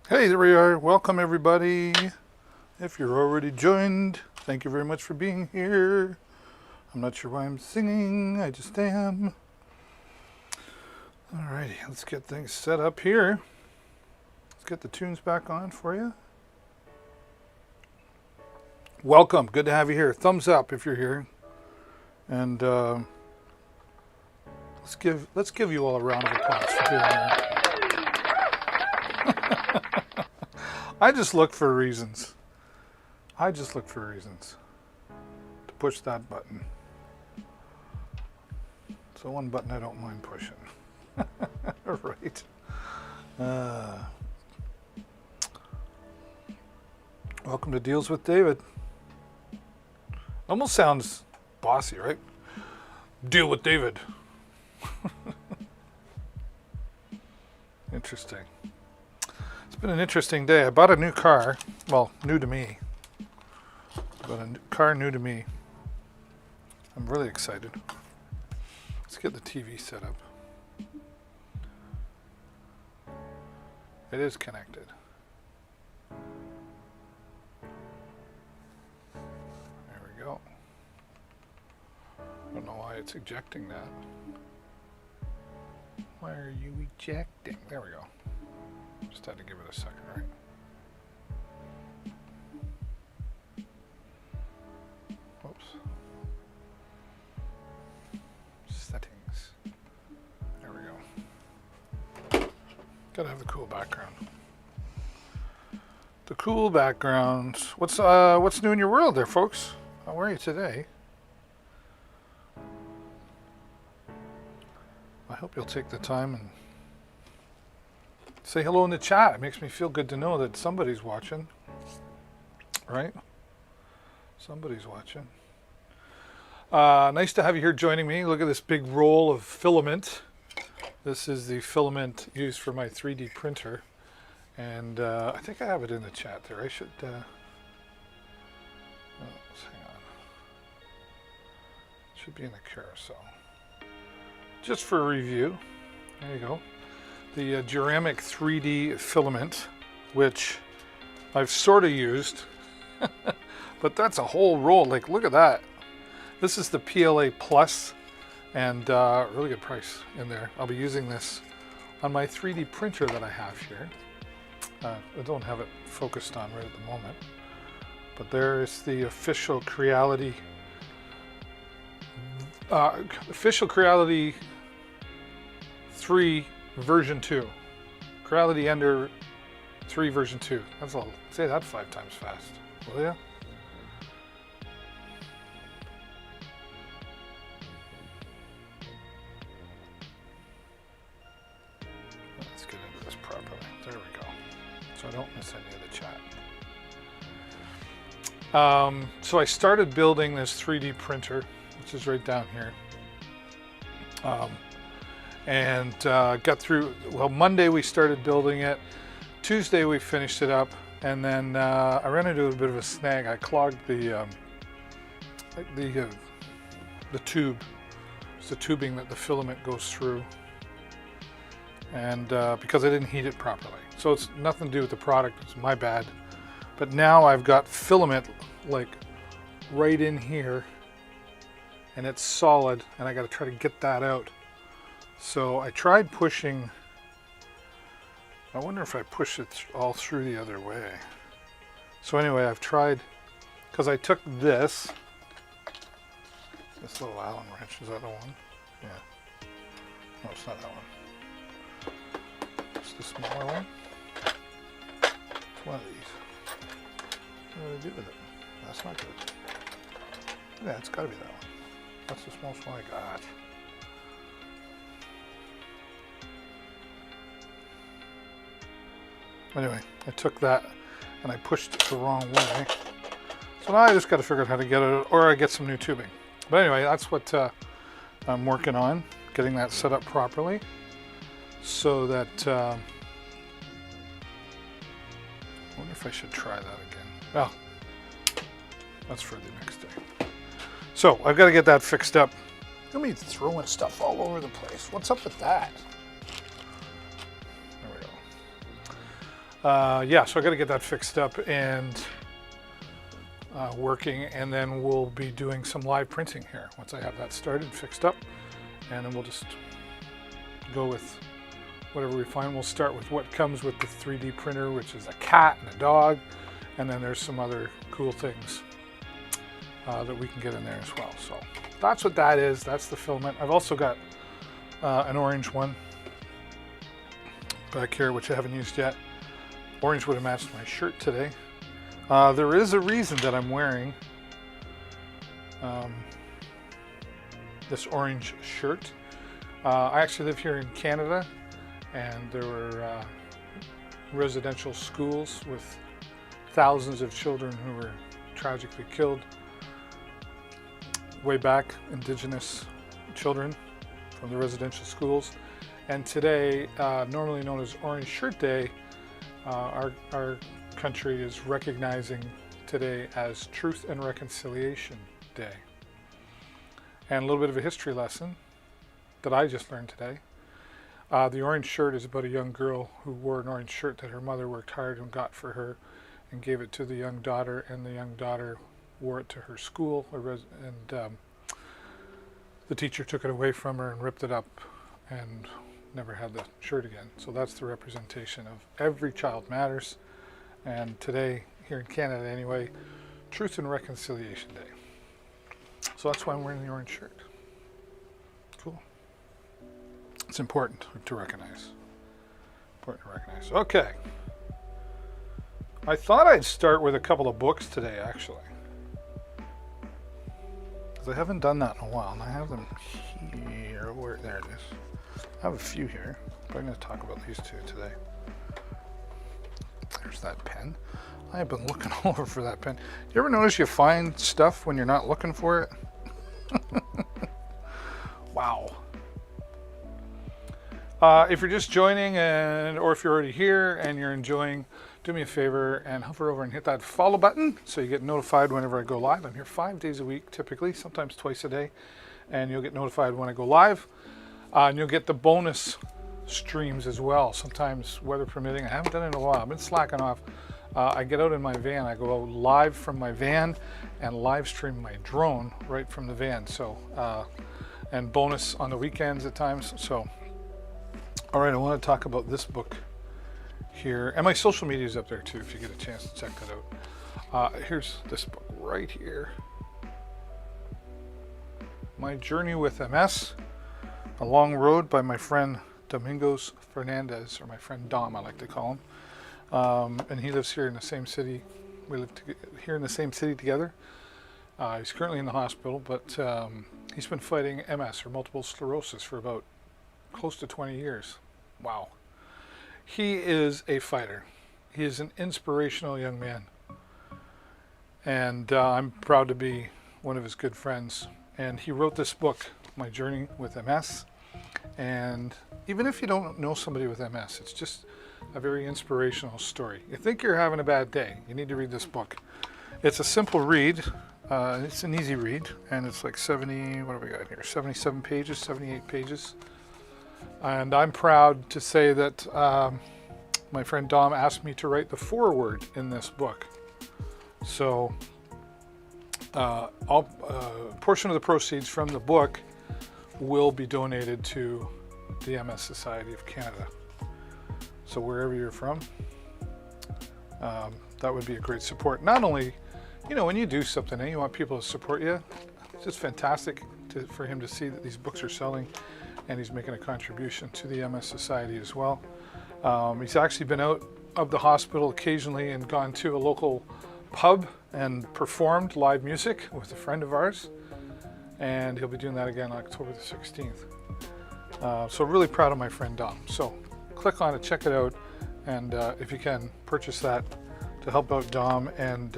Hey, there we are. Welcome, everybody. If you're already joined, thank you very much for being here. I'm not sure why I'm singing, I just am. Alrighty, let's get things set up here. Let's get the tunes back on for you. Welcome, good to have you here. Thumbs up if you're here. And let's give you all a round of applause for being here. I just look for reasons. To push that button. So one button I don't mind pushing. Right. Welcome to Deals with David. Almost sounds bossy, right? Deal with David. Interesting. It's been an interesting day. I bought a new car. Well, new to me. But a car new to me. I'm really excited. Let's get the TV set up. It is connected. There we go. I don't know why it's ejecting that. Why are you ejecting? There we go. Just had to give it a second, right? Whoops. Settings. There we go. Gotta have the cool background. The cool background. What's new in your world there, folks? How are you today? I hope you'll take the time and say hello in the chat. It makes me feel good to know that somebody's watching. Right? Somebody's watching. Nice to have you here joining me. Look at this big roll of filament. This is the filament used for my 3D printer. And I think I have it in the chat there. I should... hang on. It should be in the carousel. Just for a review. There you go. The Ceramic 3D filament, which I've sort of used, but that's a whole roll. Like, look at that. This is the PLA Plus, and really good price in there. I'll be using this on my 3D printer that I have here. I don't have it focused on right at the moment, but there is the official Creality. Official Creality 3 version 2. Creality Ender 3 version 2. That's all. Say that 5 times fast, will ya? Let's get into this properly. There we go. So I don't miss any of the chat. So I started building this 3D printer, which is right down here. And got through, well, Monday we started building it. Tuesday we finished it up, and then I ran into a bit of a snag. I clogged the tube. It's the tubing that the filament goes through, and because I didn't heat it properly. So it's nothing to do with the product, it's my bad. But now I've got filament like right in here, and it's solid, and I got to try to get that out. So I tried pushing. I wonder if I push it all through the other way. So anyway, I've tried, because I took this little Allen wrench. Is that the one? Yeah. No, it's not that one. It's the smaller one. It's one of these. What do I do with it? That's not good. Yeah, it's got to be that one. That's the smallest one I got. Anyway, I took that and I pushed it the wrong way. So now I just got to figure out how to get it, or I get some new tubing. But anyway, that's what I'm working on, getting that set up properly so that, I wonder if I should try that again. Well, that's for the next day. So I've got to get that fixed up. Look at me throwing stuff all over the place. What's up with that? Yeah, so I got to get that fixed up and working, and then we'll be doing some live printing here once I have that started, fixed up, and then we'll just go with whatever we find. We'll start with what comes with the 3D printer, which is a cat and a dog, and then there's some other cool things that we can get in there as well. So that's what that is. That's the filament. I've also got an orange one back here, which I haven't used yet. Orange would have matched my shirt today. There is a reason that I'm wearing this orange shirt. I actually live here in Canada, and there were residential schools with thousands of children who were tragically killed way back, Indigenous children from the residential schools. And today, normally known as Orange Shirt Day, our country is recognizing today as Truth and Reconciliation Day. And a little bit of a history lesson that I just learned today. The orange shirt is about a young girl who wore an orange shirt that her mother worked hard and got for her and gave it to the young daughter, and the young daughter wore it to her school, and the teacher took it away from her and ripped it up and never had the shirt again. So that's the representation of every child matters. And today, here in Canada anyway, Truth and Reconciliation Day. So that's why I'm wearing the orange shirt. Cool. It's important to recognize. Important to recognize. Okay. I thought I'd start with a couple of books today, actually. Because I haven't done that in a while, and I have them here. There it is. I have a few here, but I'm going to talk about these two today. There's that pen. I have been looking all over for that pen. You ever notice you find stuff when you're not looking for it? Wow. If you're just joining, or if you're already here and you're enjoying, do me a favor and hover over and hit that follow button so you get notified whenever I go live. I'm here 5 days a week, typically, sometimes twice a day, and you'll get notified when I go live. And you'll get the bonus streams as well, sometimes weather permitting. I haven't done it in a while. I've been slacking off. I get out in my van. I go out live from my van and live stream my drone right from the van. So, and bonus on the weekends at times. So, all right, I want to talk about this book here, and my social media is up there too if you get a chance to check that out. Here's this book right here. My Journey with MS, A Long Road by my friend Domingos Fernandez, or my friend Dom, I like to call him. And he lives here in the same city. We live here in the same city together. He's currently in the hospital, but he's been fighting MS, or multiple sclerosis, for about close to 20 years. Wow. He is a fighter. He is an inspirational young man. And I'm proud to be one of his good friends. And he wrote this book, My Journey with MS. And even if you don't know somebody with MS, it's just a very inspirational story. You think you're having a bad day, you need to read this book. It's a simple read. It's an easy read, and it's like 70, what have we got here? 77 pages, 78 pages. And I'm proud to say that my friend Dom asked me to write the foreword in this book. So a portion of the proceeds from the book will be donated to the MS Society of Canada. So wherever you're from, that would be a great support. Not only, you know, when you do something and you want people to support you, it's just fantastic for him to see that these books are selling, and he's making a contribution to the MS Society as well. He's actually been out of the hospital occasionally and gone to a local pub and performed live music with a friend of ours, and he'll be doing that again on October the 16th. So really proud of my friend Dom. So click on it, check it out, and if you can, purchase that to help out Dom and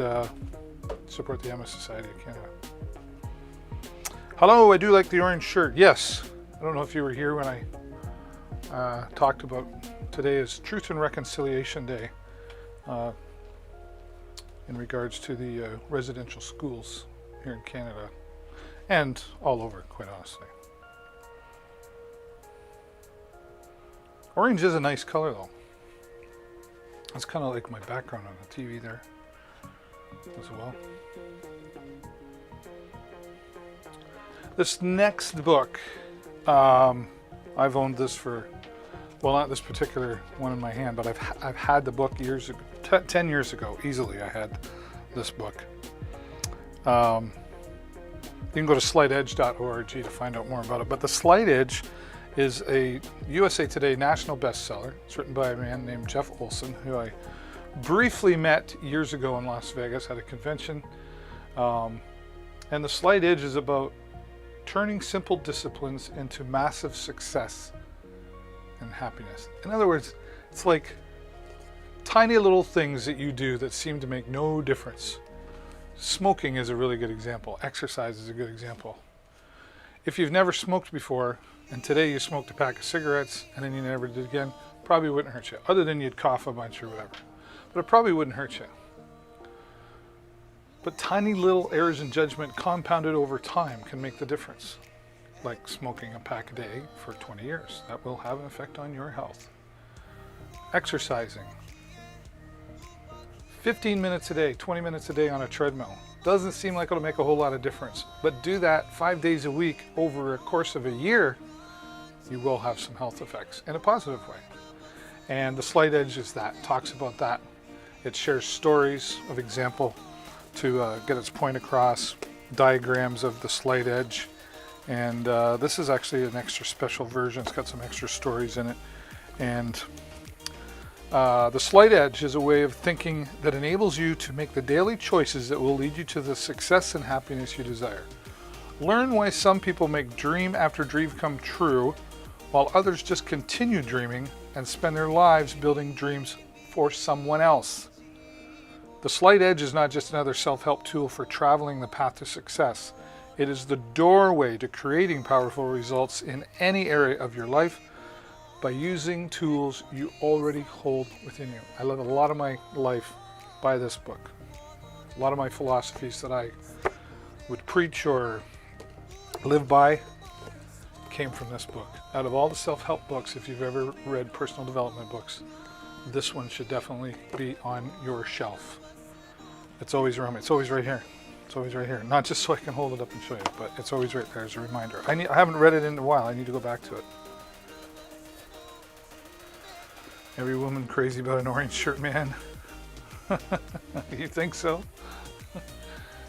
support the MS Society of Canada. Hello, I do like the orange shirt. Yes, I don't know if you were here when I talked about today is Truth and Reconciliation Day in regards to the residential schools here in Canada and all over, quite honestly. Orange is a nice color though. That's kind of like my background on the TV there as well. This next book, I've owned this for, well, not this particular one in my hand, but I've had the book years ago, 10 years ago, easily I had this book. You can go to slightedge.org to find out more about it. But The Slight Edge is a USA Today national bestseller. It's written by a man named Jeff Olson, who I briefly met years ago in Las Vegas at a convention. And The Slight Edge is about turning simple disciplines into massive success and happiness. In other words, it's like tiny little things that you do that seem to make no difference. Smoking is a really good example. Exercise is a good example. If you've never smoked before, and today you smoked a pack of cigarettes, and then you never did again, probably wouldn't hurt you, other than you'd cough a bunch or whatever. But it probably wouldn't hurt you. But tiny little errors in judgment compounded over time can make the difference. Like smoking a pack a day for 20 years. That will have an effect on your health. Exercising. 15 minutes a day, 20 minutes a day on a treadmill. Doesn't seem like it'll make a whole lot of difference. But do that 5 days a week over a course of a year, you will have some health effects in a positive way. And The Slight Edge is that, talks about that. It shares stories of example to get its point across, diagrams of the slight edge, and this is actually an extra special version. It's got some extra stories in it, and the slight edge is a way of thinking that enables you to make the daily choices that will lead you to the success and happiness you desire. Learn why some people make dream after dream come true, while others just continue dreaming and spend their lives building dreams for someone else. The Slight Edge is not just another self-help tool for traveling the path to success. It is the doorway to creating powerful results in any area of your life by using tools you already hold within you. I live a lot of my life by this book. A lot of my philosophies that I would preach or live by came from this book. Out of all the self-help books, if you've ever read personal development books, this one should definitely be on your shelf. It's always around me. It's always right here. It's always right here. Not just so I can hold it up and show you, but it's always right there as a reminder. I haven't read it in a while. I need to go back to it. Every woman crazy about an orange shirt man. You think so?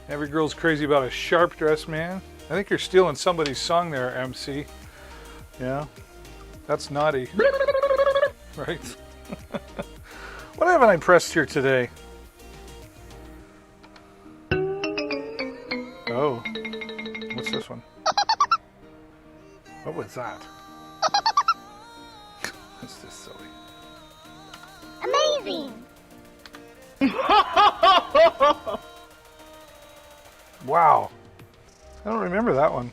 Every girl's crazy about a sharp dressed man. I think you're stealing somebody's song there, MC. Yeah, that's naughty. Right? What haven't I pressed here today? Oh, what's this one? What was that? That's just silly. Amazing! Wow. I don't remember that one.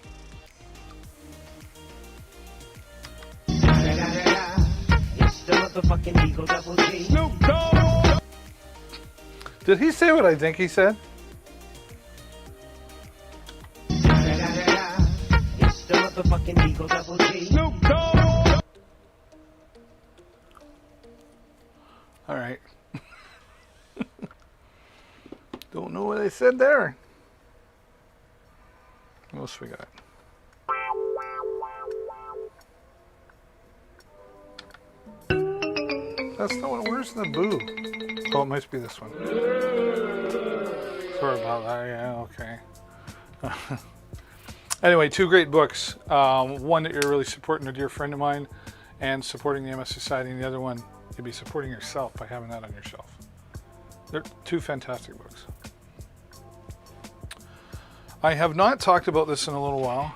Did he say what I think he said? All right. Don't know what I said there. What else we got? That's the one. Where's the boo? Oh, it must be this one. Sorry about that. Yeah, okay. Anyway, two great books. One that you're really supporting a dear friend of mine and supporting the MS Society, and the other one you'd be supporting yourself by having that on your shelf. They're two fantastic books. I have not talked about this in a little while.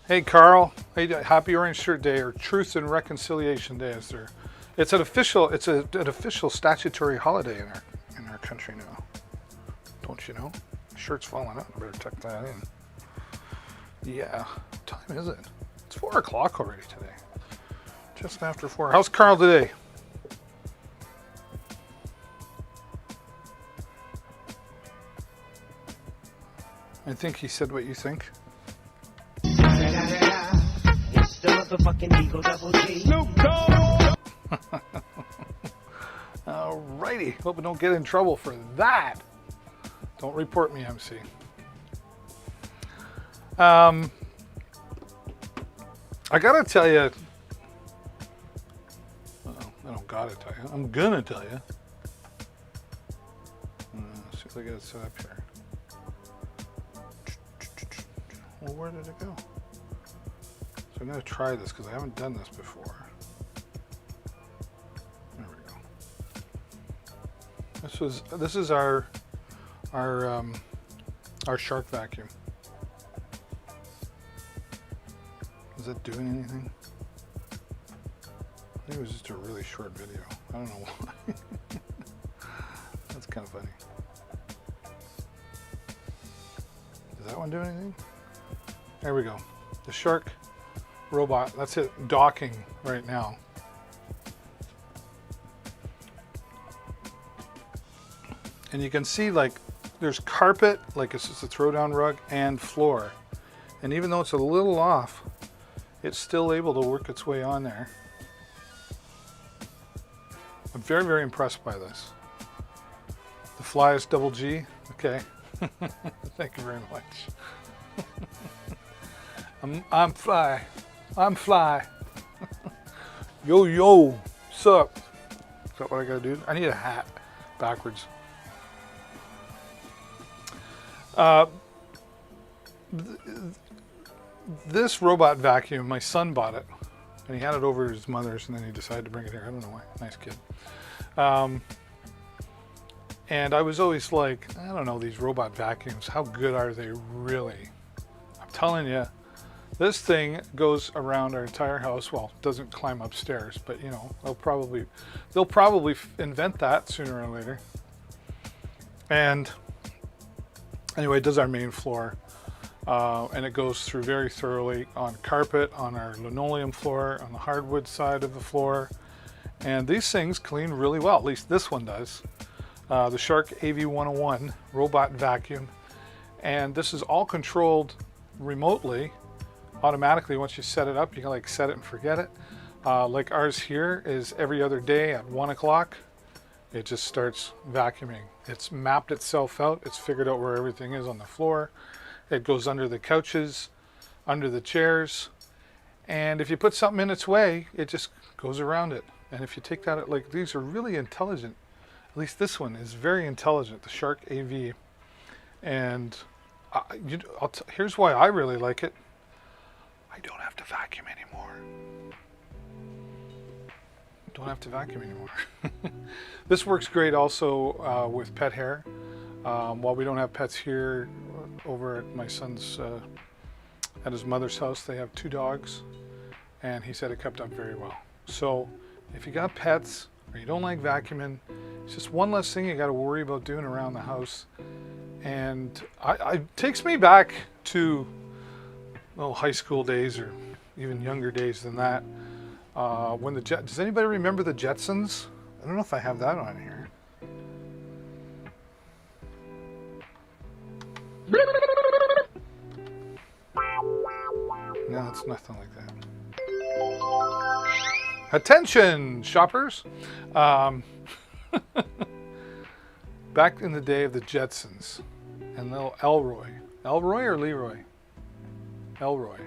Hey Carl, hey, Happy Orange Shirt Day, or Truth and Reconciliation Day is there. It's an official statutory holiday in our country now. Don't you know? Shirt's falling out. I better tuck that in. Yeah. What time is it? It's 4 o'clock already today. Just after 4. How's Carl today? I think he said what you think. Alrighty, hope we don't get in trouble for that. Don't report me, MC. I gotta tell you, I don't gotta tell you, I'm gonna tell you. Let's see if I get it set up here. Well, where did it go? So I'm gonna try this because I haven't done this before. There we go. This is our shark vacuum. Is that doing anything? I think it was just a really short video. I don't know why. That's kind of funny. Does that one do anything? There we go. The shark robot. That's it. Docking right now. And you can see like there's carpet, like it's just a throw down rug, and floor. And even though it's a little off, it's still able to work its way on there. I'm very, very impressed by this. The fly is double G. Okay. Thank you very much. I'm fly. I'm fly. Yo, yo. Sup? Is that what I gotta do? I need a hat. Backwards. This robot vacuum, my son bought it, and he had it over his mother's, and then he decided to bring it here. I don't know why. Nice kid. And I was always like, I don't know, these robot vacuums, how good are they really? I'm telling you, this thing goes around our entire house. Well, doesn't climb upstairs, but you know, they'll probably invent that sooner or later. And anyway, it does our main floor. And it goes through very thoroughly on carpet, on our linoleum floor, on the hardwood side of the floor. And these things clean really well, at least this one does. The Shark AV101 robot vacuum. And this is all controlled remotely, automatically. Once you set it up, you can like set it and forget it. Like ours here is every other day at 1 o'clock, it just starts vacuuming. It's mapped itself out. It's figured out where everything is on the floor. It goes under the couches, under the chairs, and if you put something in its way, it just goes around it. And if you take that, like, these are really intelligent. At least this one is very intelligent, the Shark AV. And here's why I really like it. I don't have to vacuum anymore. Don't have to vacuum anymore. This works great also with pet hair. While we don't have pets here, over at my son's, at his mother's house, they have 2 dogs, and he said it kept up very well. So if you got pets or you don't like vacuuming, it's just one less thing you got to worry about doing around the house. And it takes me back to high school days, or even younger days than that. When does anybody remember the Jetsons? I don't know if I have that on here. No, it's nothing like that. Attention, shoppers! Back in the day of the Jetsons and little Elroy. Elroy or Leroy? Elroy.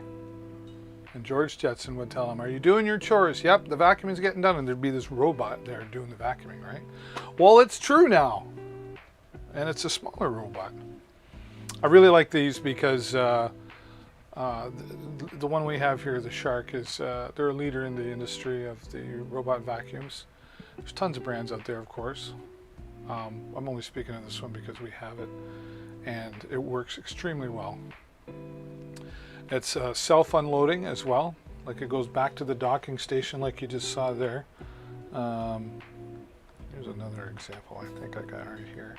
And George Jetson would tell him, "Are you doing your chores?" "Yep, the vacuuming's getting done." And there'd be this robot there doing the vacuuming, right? Well, it's true now. And it's a smaller robot. I really like these because the one we have here, the Shark, is they're a leader in the industry of the robot vacuums. There's tons of brands out there, of course. I'm only speaking of this one because we have it, and it works extremely well. It's self-unloading as well. Like, it goes back to the docking station like you just saw there. Here's another example I think I got right here.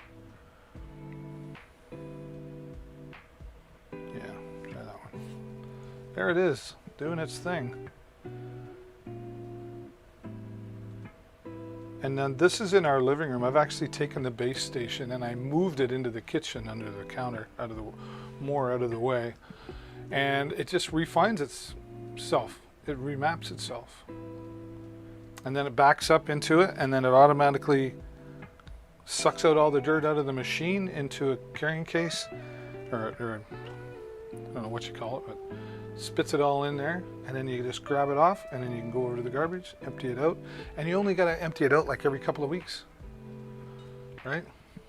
Yeah, try that one. There it is, doing its thing. And then this is in our living room. I've actually taken the base station and I moved it into the kitchen under the counter, more out of the way. And it just refines itself. It remaps itself. and then it backs up into it, and then it automatically sucks out all the dirt out of the machine into a carrying case, or I don't know what you call it, but spits it all in there, and then you just grab it off, and then you can go over to the garbage, empty it out, and you only got to empty it out like every couple of weeks, right?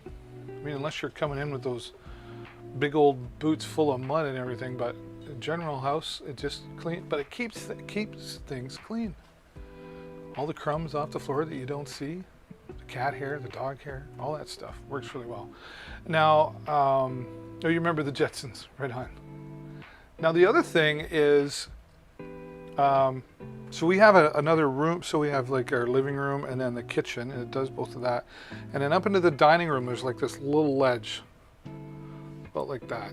I mean, unless you're coming in with those big old boots full of mud and everything, but the general house, it just clean, but it keeps things clean. All the crumbs off the floor that you don't see, the cat hair, the dog hair, all that stuff works really well. Now, oh, you remember the Jetsons, right on. Now the other thing is, so we have another room, so we have like our living room and then the kitchen, and it does both of that. And then up into the dining room, there's like this little ledge, about like that.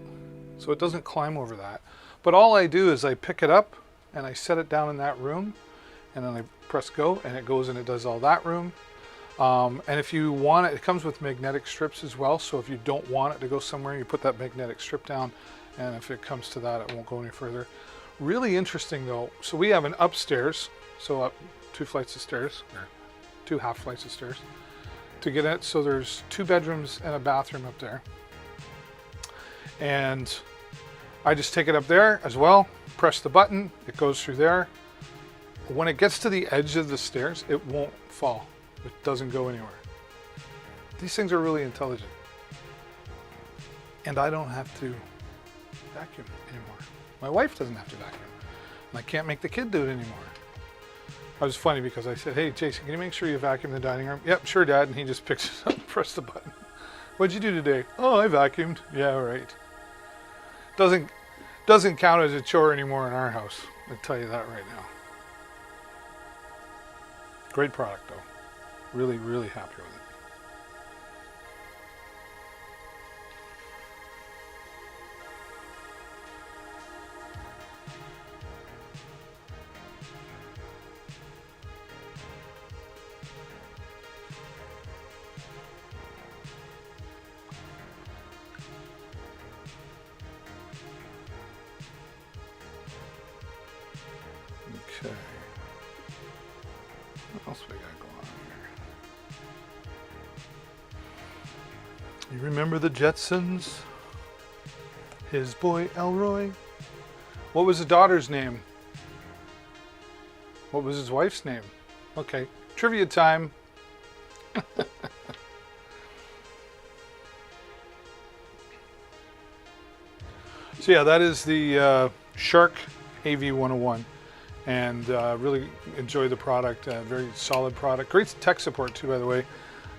So it doesn't climb over that. But all I do is I pick it up and I set it down in that room, and then I press go, and it goes and it does all that room. And if you want it, it comes with magnetic strips as well. So if you don't want it to go somewhere, you put that magnetic strip down, and if it comes to that, it won't go any further. Really interesting though. So we have an upstairs, so up 2 flights of stairs, or 2 half flights of stairs to get it. So there's 2 bedrooms and a bathroom up there. And I just take it up there as well, press the button, it goes through there. When it gets to the edge of the stairs, it won't fall. It doesn't go anywhere. These things are really intelligent. And I don't have to vacuum anymore. My wife doesn't have to vacuum. And I can't make the kid do it anymore. I was funny because I said, hey, Jason, can you make sure you vacuum the dining room? Yep, sure, Dad. And he just picks it up and presses the button. What'd you do today? Oh, I vacuumed. Yeah, right. Doesn't count as a chore anymore in our house. I'll tell you that right now. Great product, though. Really, really happy with it. Okay. What else we got going on here? You remember the Jetsons? His boy Elroy? What was the daughter's name? What was his wife's name? Okay, trivia time. So yeah, that is the Shark AV101. And really enjoy the product. Very solid product. Great tech support too, by the way.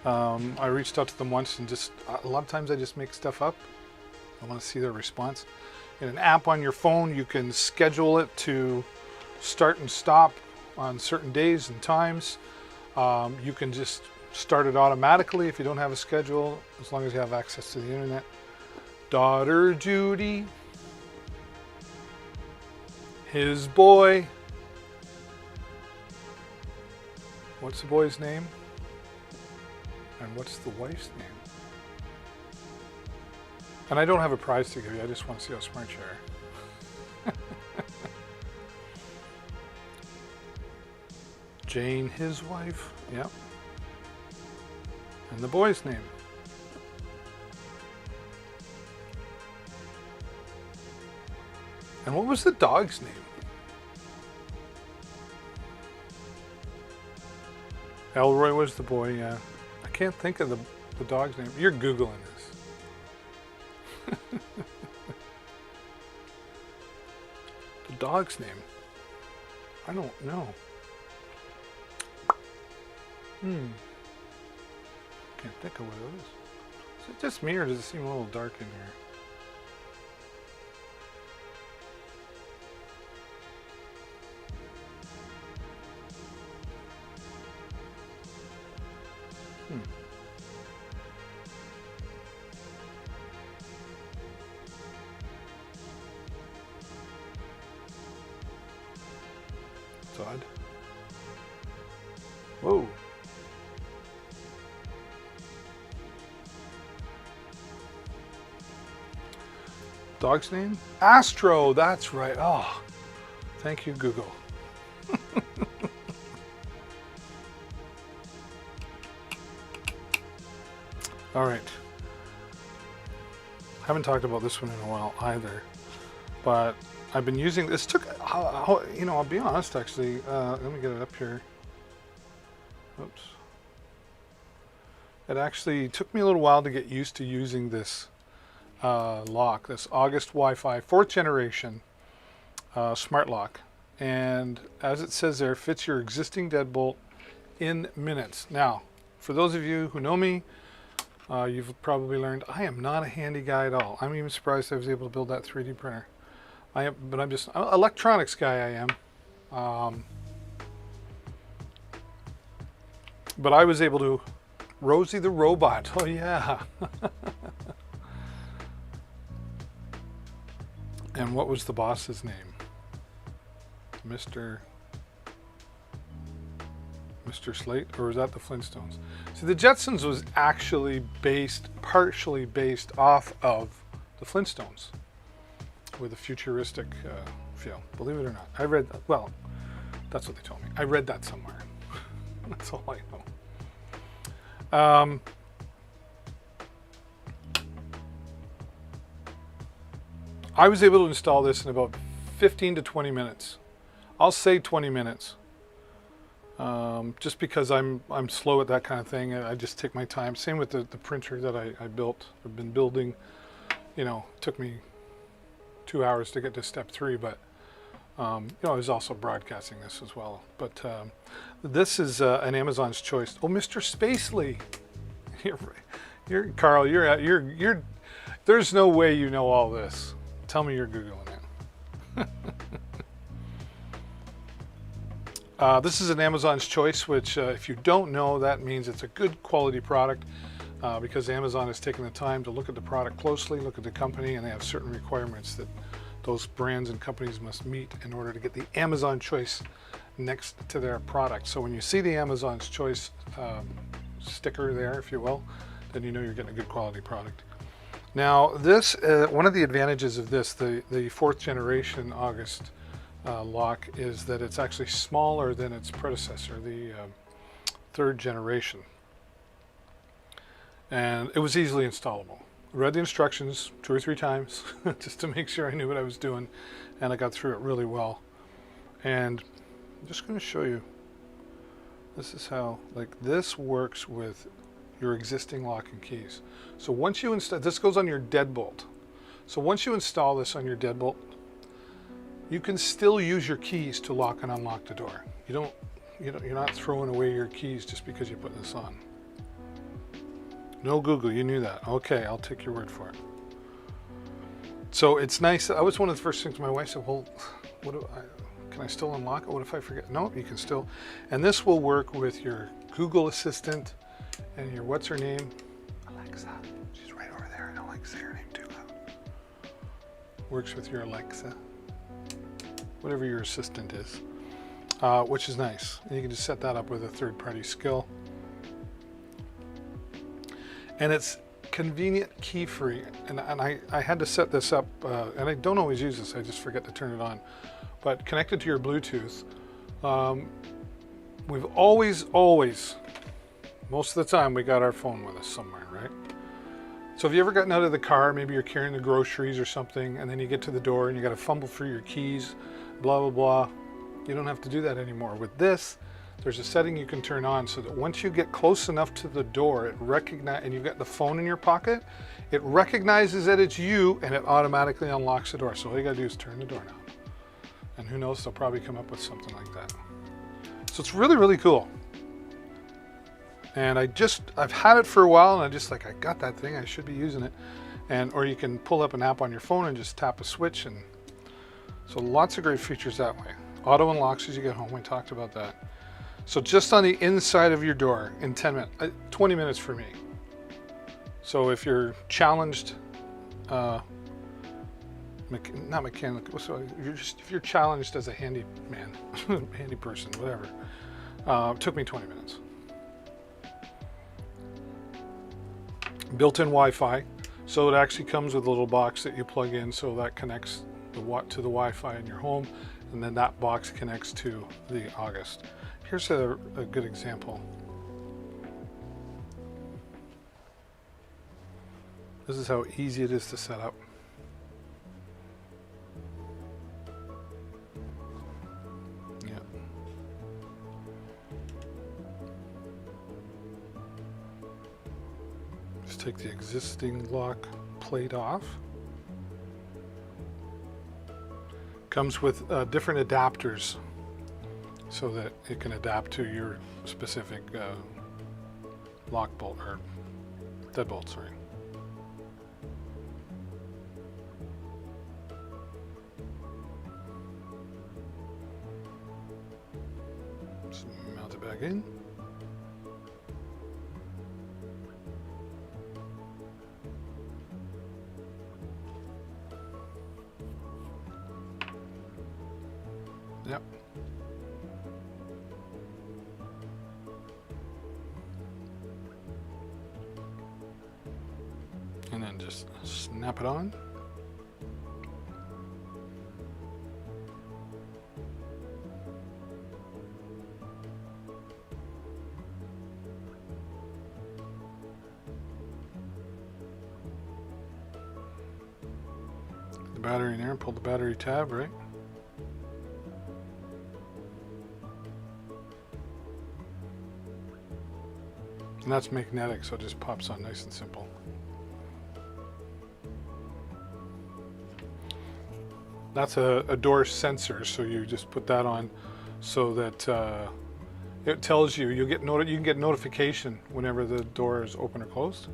I reached out to them once, and just a lot of times I just make stuff up. I want to see their response. In an app on your phone, you can schedule it to start and stop on certain days and times. You can just start it automatically if you don't have a schedule, as long as you have access to the internet. Daughter Judy. His boy. What's the boy's name? And what's the wife's name? And I don't have a prize to give you, I just want to see how smart you are. Jane, his wife, yep. And the boy's name. And what was the dog's name? Elroy was the boy, yeah. I can't think of the dog's name. You're Googling this. The dog's name. I don't know. Can't think of what it is. Is it just me, or does it seem a little dark in here? It's odd. Whoa. Dog's name? Astro, that's right. Oh, thank you, Google. All right. Haven't talked about this one in a while either, but I've been using this. You know, I'll be honest. Actually, let me get it up here. Oops. It actually took me a little while to get used to using this lock, this August Wi-Fi 4th generation smart lock, and as it says there, fits your existing deadbolt in minutes. Now, for those of you who know me, you've probably learned I am not a handy guy at all. I'm even surprised I was able to build that 3D printer. But I'm just an electronics guy. I am. But I was able to. Rosie the robot. Oh yeah. And what was the boss's name? Mr. Slate, or was that the Flintstones? See, the Jetsons was actually partially based off of the Flintstones, with a futuristic feel. Believe it or not, I read. Well, that's what they told me. I read that somewhere. That's all I know. I was able to install this in about 15 to 20 minutes. I'll say 20 minutes. Just because I'm slow at that kind of thing. I just take my time. Same with the printer that I built. I've been building. You know, it took me 2 hours to get to step 3, but you know, I was also broadcasting this as well. But this is an Amazon's choice. Oh, Mr. Spacely, you're Carl. You're. There's no way you know all this. Tell me you're Googling it. This is an Amazon's choice, which if you don't know, that means it's a good quality product because Amazon has taken the time to look at the product closely, look at the company, and they have certain requirements that those brands and companies must meet in order to get the Amazon choice next to their product. So when you see the Amazon's choice sticker there, if you will, then you know you're getting a good quality product. Now this, one of the advantages of this, the 4th generation August lock, is that it's actually smaller than its predecessor, the 3rd generation. And it was easily installable. I read the instructions 2 or 3 times just to make sure I knew what I was doing, and I got through it really well. And I'm just going to show you. This is how, like, this works with your existing lock and keys. So once you install, this goes on your deadbolt. So once you install this on your deadbolt, you can still use your keys to lock and unlock the door. You're not throwing away your keys just because you put this on. No Google, you knew that. Okay, I'll take your word for it. So it's nice. That was one of the first things my wife said, well, can I still unlock it? What if I forget? No, you can still. And this will work with your Google Assistant and your, what's her name? Alexa. She's right over there. I don't like to say her name too loud. Works with your Alexa. Whatever your assistant is, which is nice. And you can just set that up with a third-party skill. And it's convenient key-free. And I had to set this up, and I don't always use this, I just forget to turn it on. But connected to your Bluetooth, we've always, most of the time, we got our phone with us somewhere, right? So have you ever gotten out of the car, maybe you're carrying the groceries or something, and then you get to the door and you got to fumble for your keys, blah, blah, blah. You don't have to do that anymore. With this, there's a setting you can turn on so that once you get close enough to the door, and you've got the phone in your pocket, it recognizes that it's you and it automatically unlocks the door. So all you gotta do is turn the door down. And who knows, they'll probably come up with something like that. So it's really, really cool. And I've had it for a while, and I got that thing, I should be using it. Or you can pull up an app on your phone and just tap a switch, and so lots of great features that way. Auto unlocks as you get home, we talked about that. So just on the inside of your door in 20 minutes for me. So if you're challenged, not mechanical, so if you're challenged as a handyman, handy person, whatever, it took me 20 minutes. Built-in Wi-Fi, so it actually comes with a little box that you plug in, so that connects to the Wi-Fi in your home, and then that box connects to the August. Here's a good example. This is how easy it is to set up. Yeah. Just take the existing lock plate off. Comes with different adapters so that it can adapt to your specific lock bolt or deadbolt, sorry. Just mount it back in. Yep. And then just snap it on. The battery in there, pull the battery tab, right? And that's magnetic, so it just pops on nice and simple. That's a door sensor, so you just put that on so that it tells you, you can get notification whenever the door is open or closed.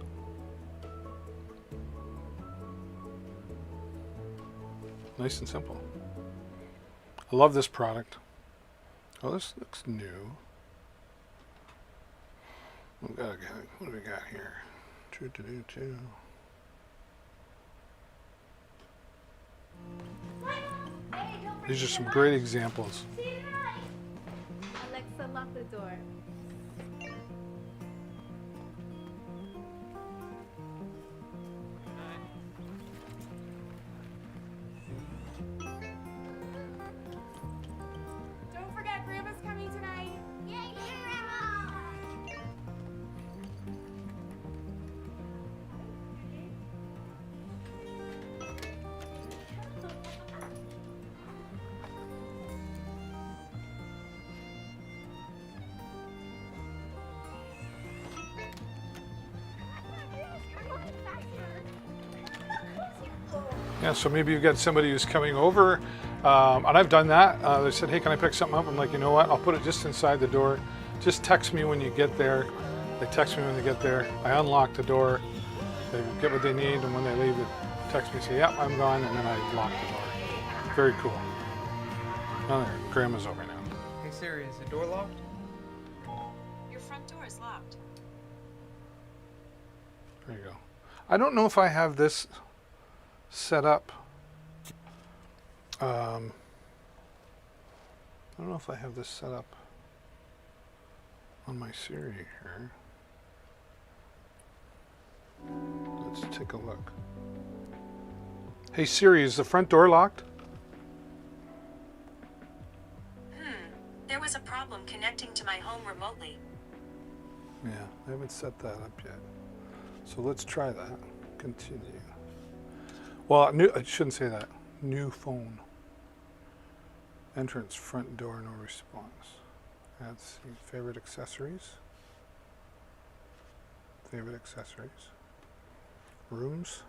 Nice and simple. I love this product. Oh, this looks new. What do we got here? These are some great examples. Alexa, lock the door. Don't forget, Grandma's coming tonight. Yay, Grandma! Yeah, so maybe you've got somebody who's coming over, and I've done that. They said, hey, can I pick something up? I'm like, you know what? I'll put it just inside the door. Just text me when you get there. They text me when they get there. I unlock the door. They get what they need, and when they leave, they text me, say, yeah, I'm gone, and then I lock the door. Very cool. Oh, there, Grandma's over now. Hey Siri, is the door locked? Your front door is locked. There you go. I don't know if I have this set up. I don't know if I have this set up on my Siri here. Let's take a look. Hey Siri, is the front door locked? There was a problem connecting to my home remotely. Yeah, I haven't set that up yet. So let's try that. Continue. Well, I shouldn't say that. New phone. Entrance, front door, no response. Let's see, favorite accessories. Favorite accessories. Rooms.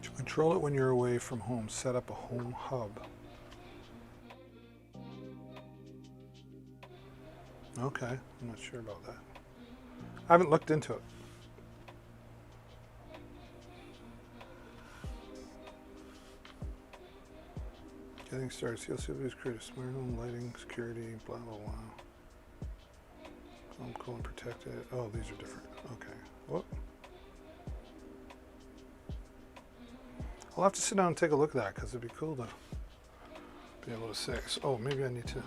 To control it when you're away from home, set up a home hub. Okay, I'm not sure about that. I haven't looked into it. Getting started. CLCW's create a smart home, lighting, security, blah, blah, blah. Calm, cool, and protected. Oh, these are different. Okay. Whoop. I'll have to sit down and take a look at that because it'd be cool to be able to say. Oh, maybe I need to.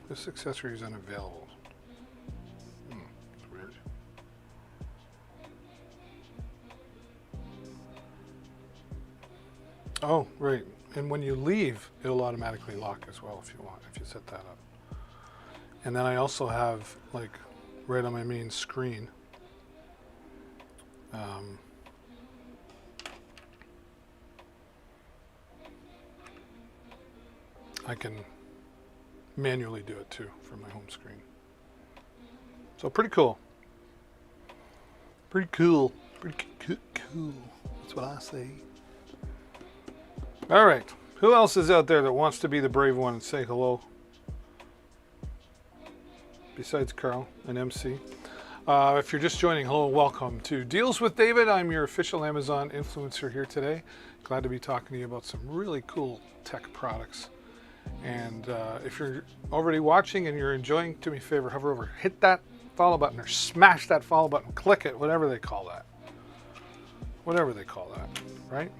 This accessory is unavailable. That's weird. Oh, right. and when you leave, it'll automatically lock as well if you want, if you set that up. And then I also have, like, right on my main screen, I can manually do it too from my home screen. So pretty cool. Pretty cool. Pretty cool. That's what I say. All right. Who else is out there that wants to be the brave one and say hello? Besides Carl and MC. If you're just joining, hello, welcome to Deals with David. I'm your official Amazon influencer here today. Glad to be talking to you about some really cool tech products. And if you're already watching and you're enjoying, do me a favor, hover over, hit that follow button or smash that follow button, click it, whatever they call that. Whatever they call that, right?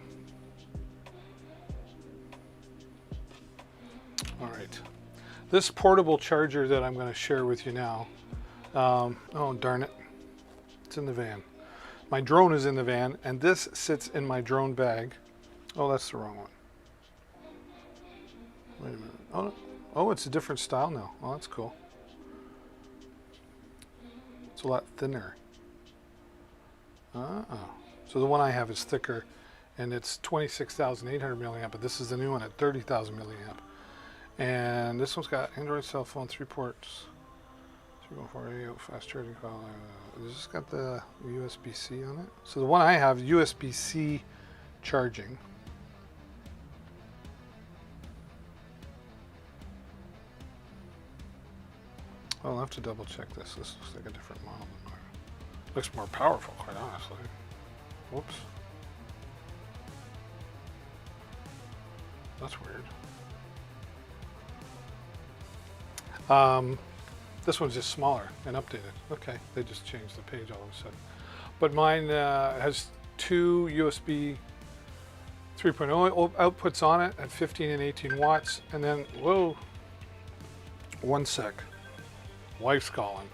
All right. This portable charger that I'm going to share with you now, oh darn it, it's in the van. My drone is in the van, and this sits in my drone bag. Oh, that's the wrong one. Wait a minute. Oh, it's a different style now. Oh, that's cool. It's a lot thinner. So the one I have is thicker, and it's 26,800 milliamp, but this is the new one at 30,000 milliamp. And this one's got Android cell phone, 3 ports, 3.4 audio, fast charging file. This has got the USB-C on it. So the one I have, USB-C charging. I'll have to double check this. This looks like a different model than mine. Looks more powerful, quite honestly. Whoops. That's weird. This one's just smaller and updated. Okay, they just changed the page all of a sudden. But mine has 2 USB 3.0 outputs on it at 15 and 18 watts. And then, whoa, one sec. Wife's calling.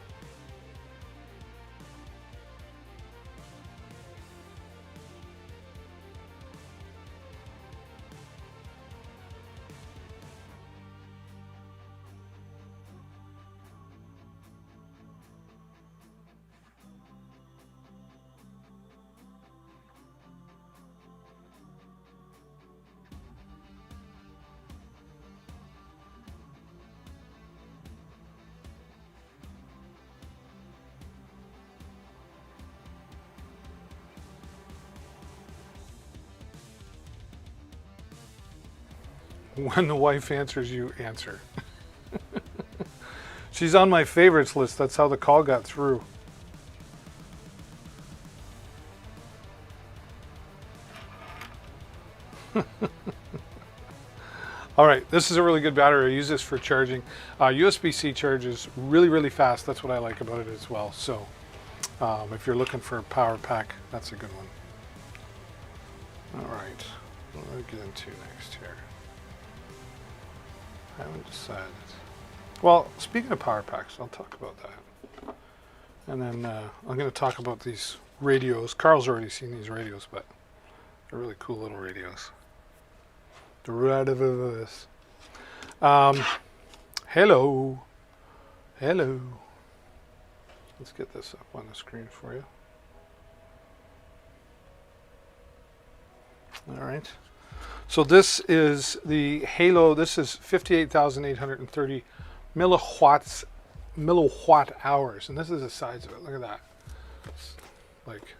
When the wife answers, you answer. She's on my favorites list. That's how the call got through. All right, this is a really good battery. I use this for charging. USB-C charges really, really fast. That's what I like about it as well. So if you're looking for a power pack, that's a good one. All right, what do I get into next here? I haven't decided. Well, speaking of power packs, I'll talk about that. And then I'm going to talk about these radios. Carl's already seen these radios, but they're really cool little radios. The radios. Hello. Hello. Let's get this up on the screen for you. All right. So this is the Halo. This is 58,830 milliwatt hours, and this is the size of it. Look at that. It's like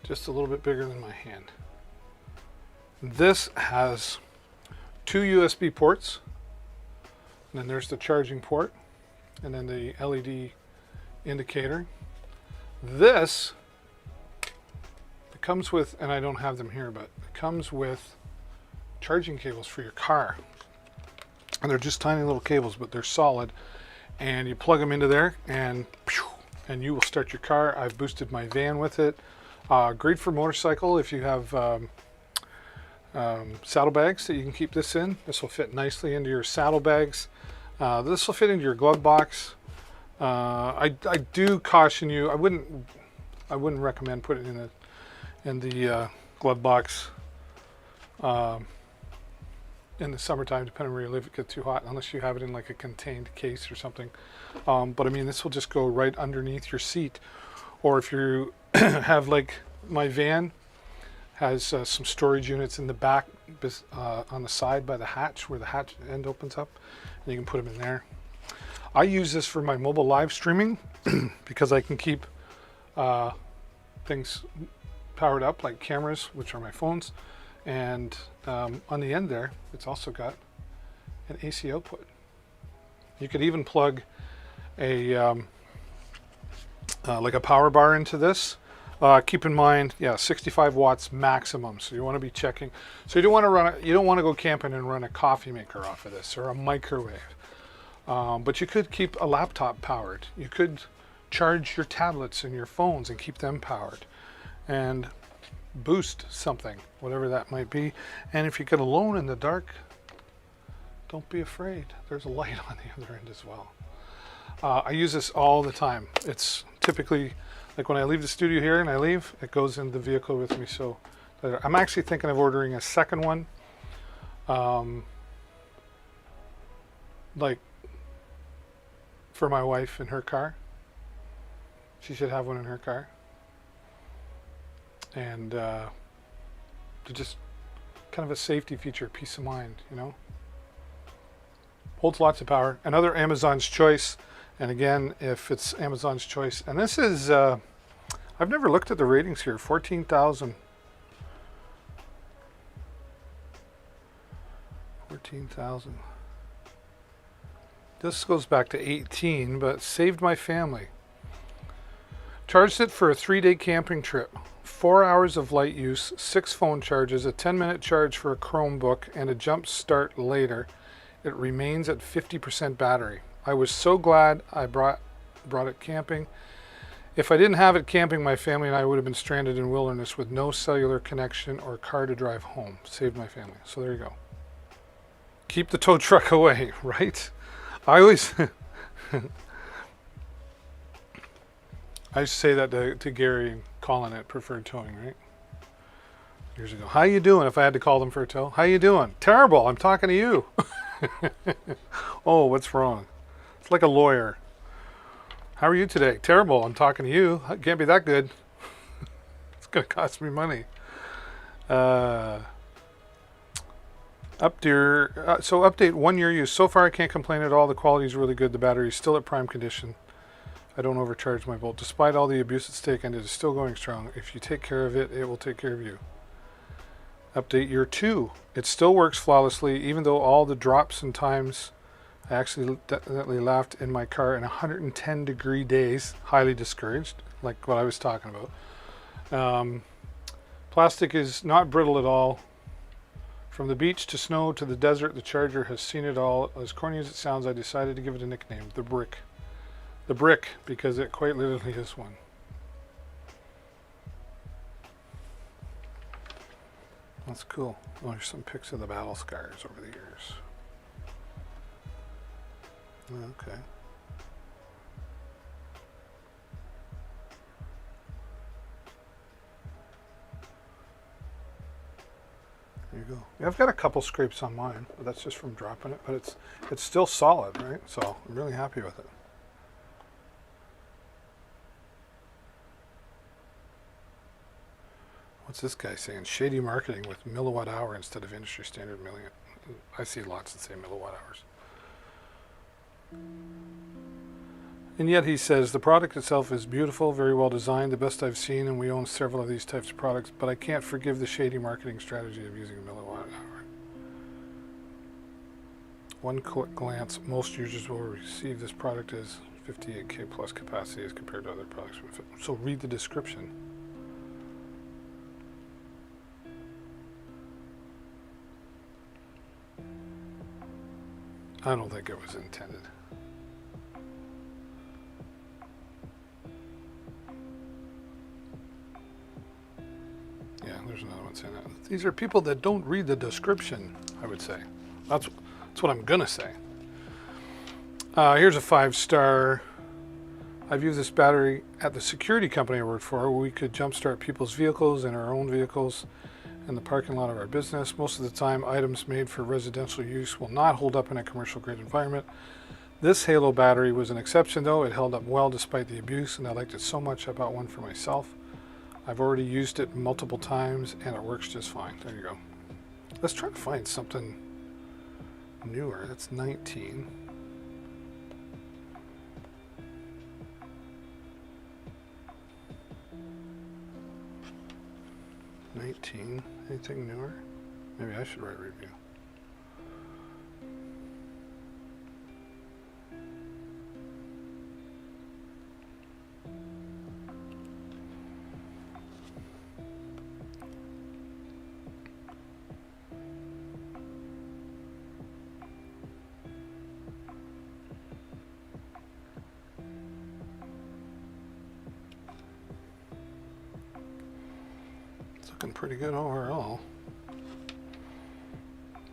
just a little bit bigger than my hand. This has 2 USB ports, and then there's the charging port, and then the LED indicator. This comes with, and I don't have them here, but it comes with charging cables for your car. And they're just tiny little cables, but they're solid. And you plug them into there, and you will start your car. I've boosted my van with it. Great for motorcycle if you have saddlebags that you can keep this in. This will fit nicely into your saddlebags. This will fit into your glove box. I do caution you. I wouldn't recommend putting it in the glove box in the summertime, depending where you live, it gets too hot unless you have it in like a contained case or something. But I mean, this will just go right underneath your seat. Or if you have like my van has some storage units in the back on the side by the hatch where the hatch end opens up, and you can put them in there. I use this for my mobile live streaming because I can keep things powered up like cameras, which are my phones, and on the end there it's also got an AC output. You could even plug a like a power bar into this. Keep in mind, yeah, 65 watts maximum. So you want to be checking. So you don't want to go camping and run a coffee maker off of this or a microwave. But you could keep a laptop powered. You could charge your tablets and your phones and keep them powered, and boost something, whatever that might be. And if you get alone in the dark, don't be afraid. There's a light on the other end as well. I use this all the time. It's typically like when I leave the studio here and I leave, it goes in the vehicle with me. So I'm actually thinking of ordering a second one. Like for my wife in her car. She should have one in her car. And to just kind of a safety feature, peace of mind, you know. Holds lots of power. Another Amazon's Choice. And again, if it's Amazon's Choice, and this is, I've never looked at the ratings here, 14,000. 14,000. This goes back to 18, but saved my family. Charged it for a 3-day camping trip. 4 hours of light use, 6 phone charges, a 10-minute charge for a Chromebook, and a jump start later. It remains at 50% battery. I was so glad I brought it camping. If I didn't have it camping, my family and I would have been stranded in wilderness with no cellular connection or car to drive home. Saved my family. So there you go. Keep the tow truck away, right? I always I used to say that to Gary and Colin at Preferred Towing, right? Years ago. How you doing? If I had to call them for a tow. How you doing? Terrible. I'm talking to you. Oh, what's wrong? It's like a lawyer. How are you today? Terrible. I'm talking to you. It can't be that good. It's going to cost me money. Update 1 year use. So far I can't complain at all. The quality is really good. The battery is still at prime condition. I don't overcharge my volt. Despite all the abuse at stake, and it is still going strong. If you take care of it, it will take care of you. Update year 2. It still works flawlessly, even though all the drops and times I actually definitely laughed in my car in 110-degree days. Highly discouraged, like what I was talking about. Plastic is not brittle at all. From the beach to snow to the desert, the Charger has seen it all. As corny as it sounds, I decided to give it a nickname, the Brick. The Brick, because it quite literally is one. That's cool. Oh, here's some pics of the battle scars over the years. Okay. There you go. Yeah, I've got a couple scrapes on mine, but that's just from dropping it. But it's still solid, right? So I'm really happy with it. What's this guy saying? Shady marketing with milliwatt hour instead of industry standard million. I see lots that say milliwatt hours. And yet he says the product itself is beautiful, very well designed, the best I've seen, and we own several of these types of products, but I can't forgive the shady marketing strategy of using a milliwatt hour. One quick glance, most users will receive this product as 58K plus capacity as compared to other products. So read the description. I don't think it was intended. Yeah, there's another one saying that. These are people that don't read the description, I would say. That's what I'm gonna say. Here's a 5-star. I've used this battery at the security company I worked for. We could jumpstart people's vehicles and our own vehicles, in the parking lot of our business. Most of the time, items made for residential use will not hold up in a commercial grade environment. This Halo battery was an exception though. It held up well despite the abuse, and I liked it so much I bought one for myself. I've already used it multiple times and it works just fine. There you go. Let's try to find something newer. That's 19. Anything newer? Maybe I should write a review. Looking pretty good overall.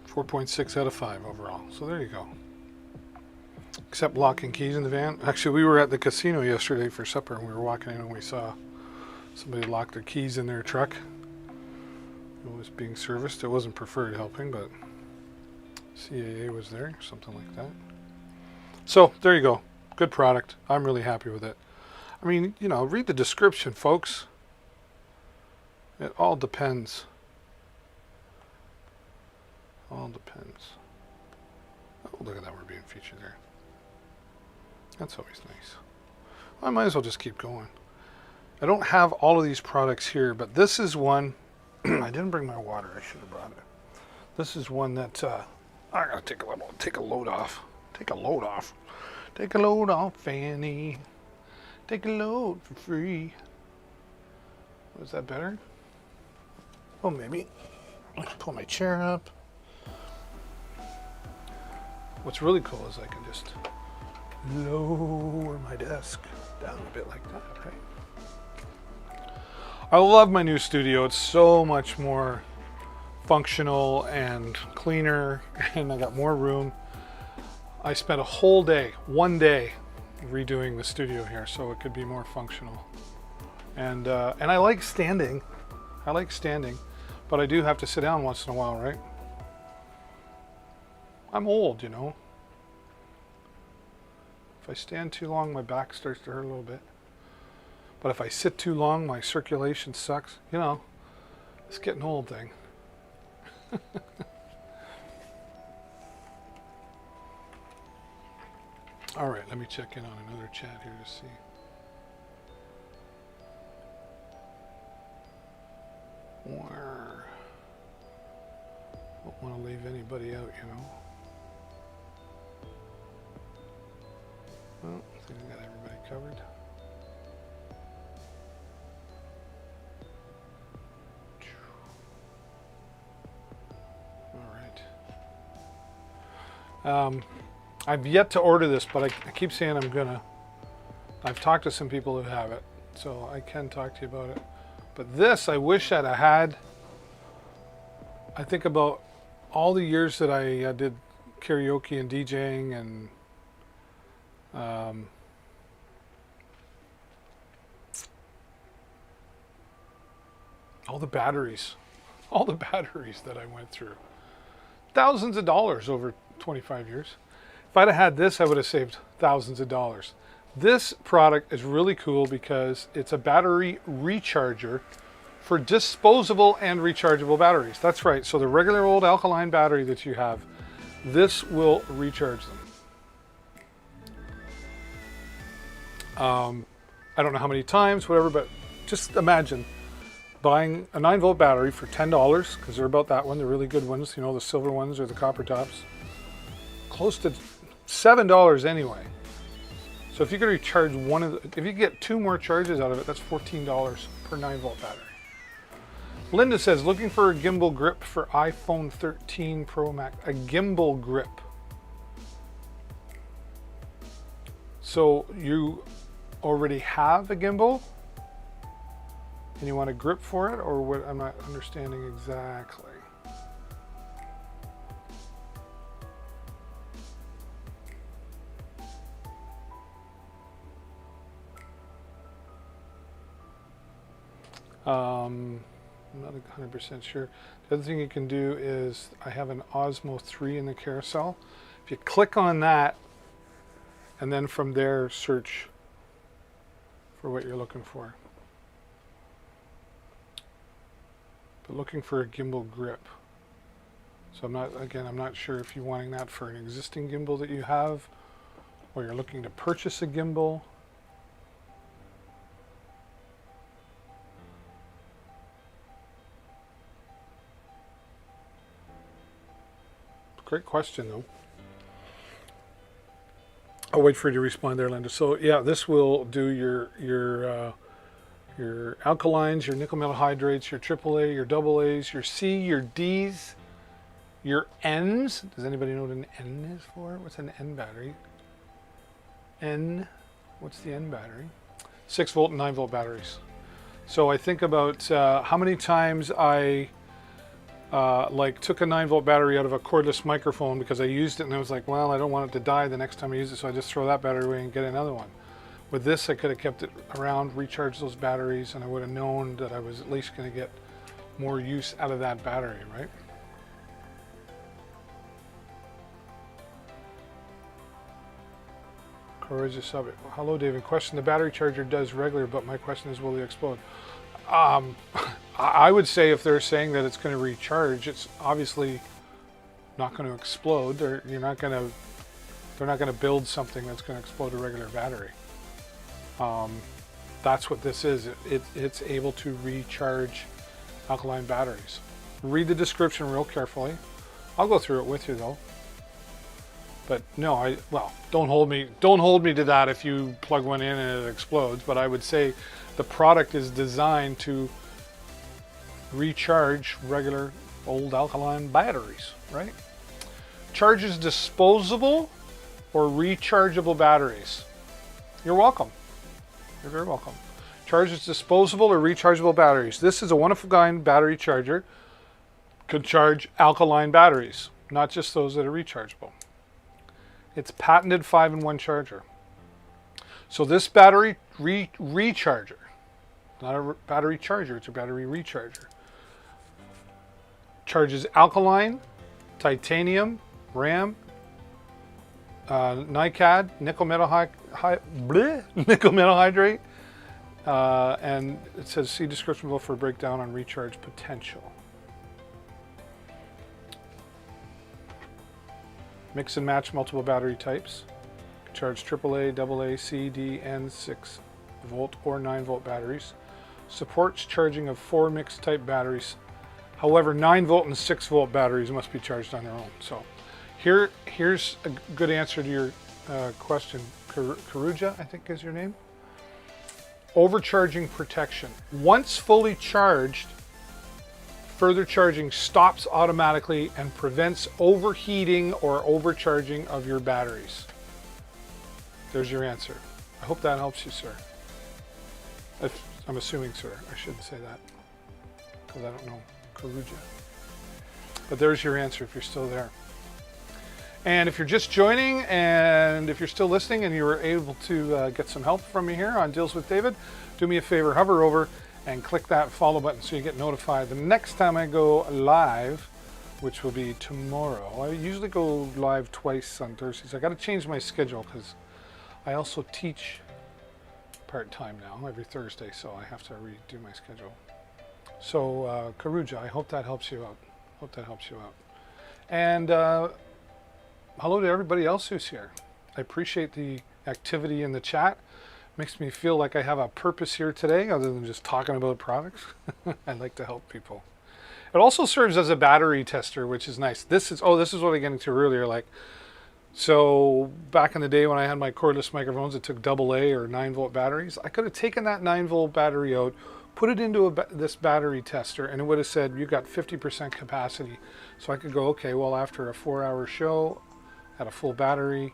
4.6 out of 5 overall. So there you go. Except locking keys in the van. Actually, we were at the casino yesterday for supper and we were walking in and we saw somebody lock their keys in their truck. It was being serviced. It wasn't preferred helping, but CAA was there, something like that. So there you go. Good product. I'm really happy with it. I mean, you know, read the description, folks. It all depends. All depends. Oh, look at that. We're being featured there. That's always nice. I might as well just keep going. I don't have all of these products here, but this is one. I didn't bring my water. I should have brought it. This is one that I gotta take a load off. Take a load off. Take a load off, Fanny. Take a load for free. Was that better? Oh, maybe. I can pull my chair up. What's really cool is I can just lower my desk down a bit like that, right? I love my new studio. It's so much more functional and cleaner, and I got more room. I spent a whole day, one day, redoing the studio here so it could be more functional. And I like standing. I like standing, but I do have to sit down once in a while, right? I'm old, you know. If I stand too long, my back starts to hurt a little bit. But if I sit too long, my circulation sucks. You know, it's getting old thing. All right, let me check in on another chat here to see. Don't want to leave anybody out, you know. Well, I think I got everybody covered. All right. I've yet to order this, but I keep saying I'm gonna. I've talked to some people who have it, so I can talk to you about it. But this, I wish I'd have had. I think about all the years that I did karaoke and DJing and all the batteries that I went through. Thousands of dollars over 25 years. If I'd have had this, I would have saved thousands of dollars. This product is really cool because it's a battery recharger for disposable and rechargeable batteries. That's right. So the regular old alkaline battery that you have, this will recharge them. I don't know how many times, whatever, but just imagine buying a 9-volt battery for $10, because they're about that one, the really good ones, you know, the silver ones or the copper tops. Close to $7 anyway. So if you could recharge one of the, if you get 2 more charges out of it, that's $14 per 9-volt battery. Linda says, looking for a gimbal grip for iPhone 13 Pro Max. A gimbal grip. So you already have a gimbal and you want a grip for it, or what? I'm not understanding exactly. I'm not 100% sure. The other thing you can do is I have an Osmo 3 in the carousel. If you click on that and then from there search for what you're looking for. But looking for a gimbal grip. So I'm not sure if you're wanting that for an existing gimbal that you have or you're looking to purchase a gimbal. Great question, though. I'll wait for you to respond there, Linda. So yeah, this will do your alkalines, your nickel metal hydrates, your AAA, your AA's, your C, your D's, your N's. Does anybody know what an N is for? What's an N battery? N. What's the N battery? 6 volt and 9 volt batteries. So I think about how many times I took a 9 volt battery out of a cordless microphone because I used it and I was like, well, I don't want it to die the next time I use it, so I just throw that battery away and get another one. With this, I could have kept it around, recharged those batteries, and I would have known that I was at least going to get more use out of that battery, right? Courage is subject. Hello, David. Question: the battery charger does regular, but my question is, will it explode? I would say if they're saying that it's going to recharge, it's obviously not going to explode. They're not going to build something that's going to explode a regular battery. That's what this is. It's able to recharge alkaline batteries. Read the description real carefully. I'll go through it with you though. But no, don't hold me to that if you plug one in and it explodes. But I would say the product is designed to recharge regular old alkaline batteries, right? Charges disposable or rechargeable batteries. You're welcome. You're very welcome. Charges disposable or rechargeable batteries. This is a one-of-a-kind battery charger. Could charge alkaline batteries, not just those that are rechargeable. It's patented 5-in-1 charger. So this battery recharger, not a battery charger, it's a battery recharger, charges alkaline, titanium, RAM, NiCad, nickel metal hydrate, and it says see description below for a breakdown on recharge potential. Mix and match multiple battery types. Charge AAA, AA, C, D, and 6 volt or 9 volt batteries. Supports charging of 4 mixed type batteries. However, 9 volt and 6 volt batteries must be charged on their own. So here's a good answer to your question. Karuja, I think is your name. Overcharging protection. Once fully charged, further charging stops automatically and prevents overheating or overcharging of your batteries. There's your answer. I hope that helps you, sir. I'm assuming, sir. I shouldn't say that because I don't know Karuja. But there's your answer if you're still there. And if you're just joining and if you're still listening and you were able to get some help from me here on Deals with David, do me a favor, hover over and click that follow button so you get notified the next time I go live, which will be tomorrow. I usually go live twice on Thursdays. I got to change my schedule because I also teach part-time now every Thursday, so I have to redo my schedule. So Karuja, I hope that helps you out. And hello to everybody else who's here. I appreciate the activity in the chat. Makes me feel like I have a purpose here today other than just talking about products. I like to help people. It also serves as a battery tester, which is nice. This is what I was getting to earlier. So back in the day when I had my cordless microphones, it took AA or 9 volt batteries. I could have taken that 9 volt battery out, put it into this battery tester, and it would have said you got 50% capacity. So I could go, okay, well, after a 4-hour show at a full battery,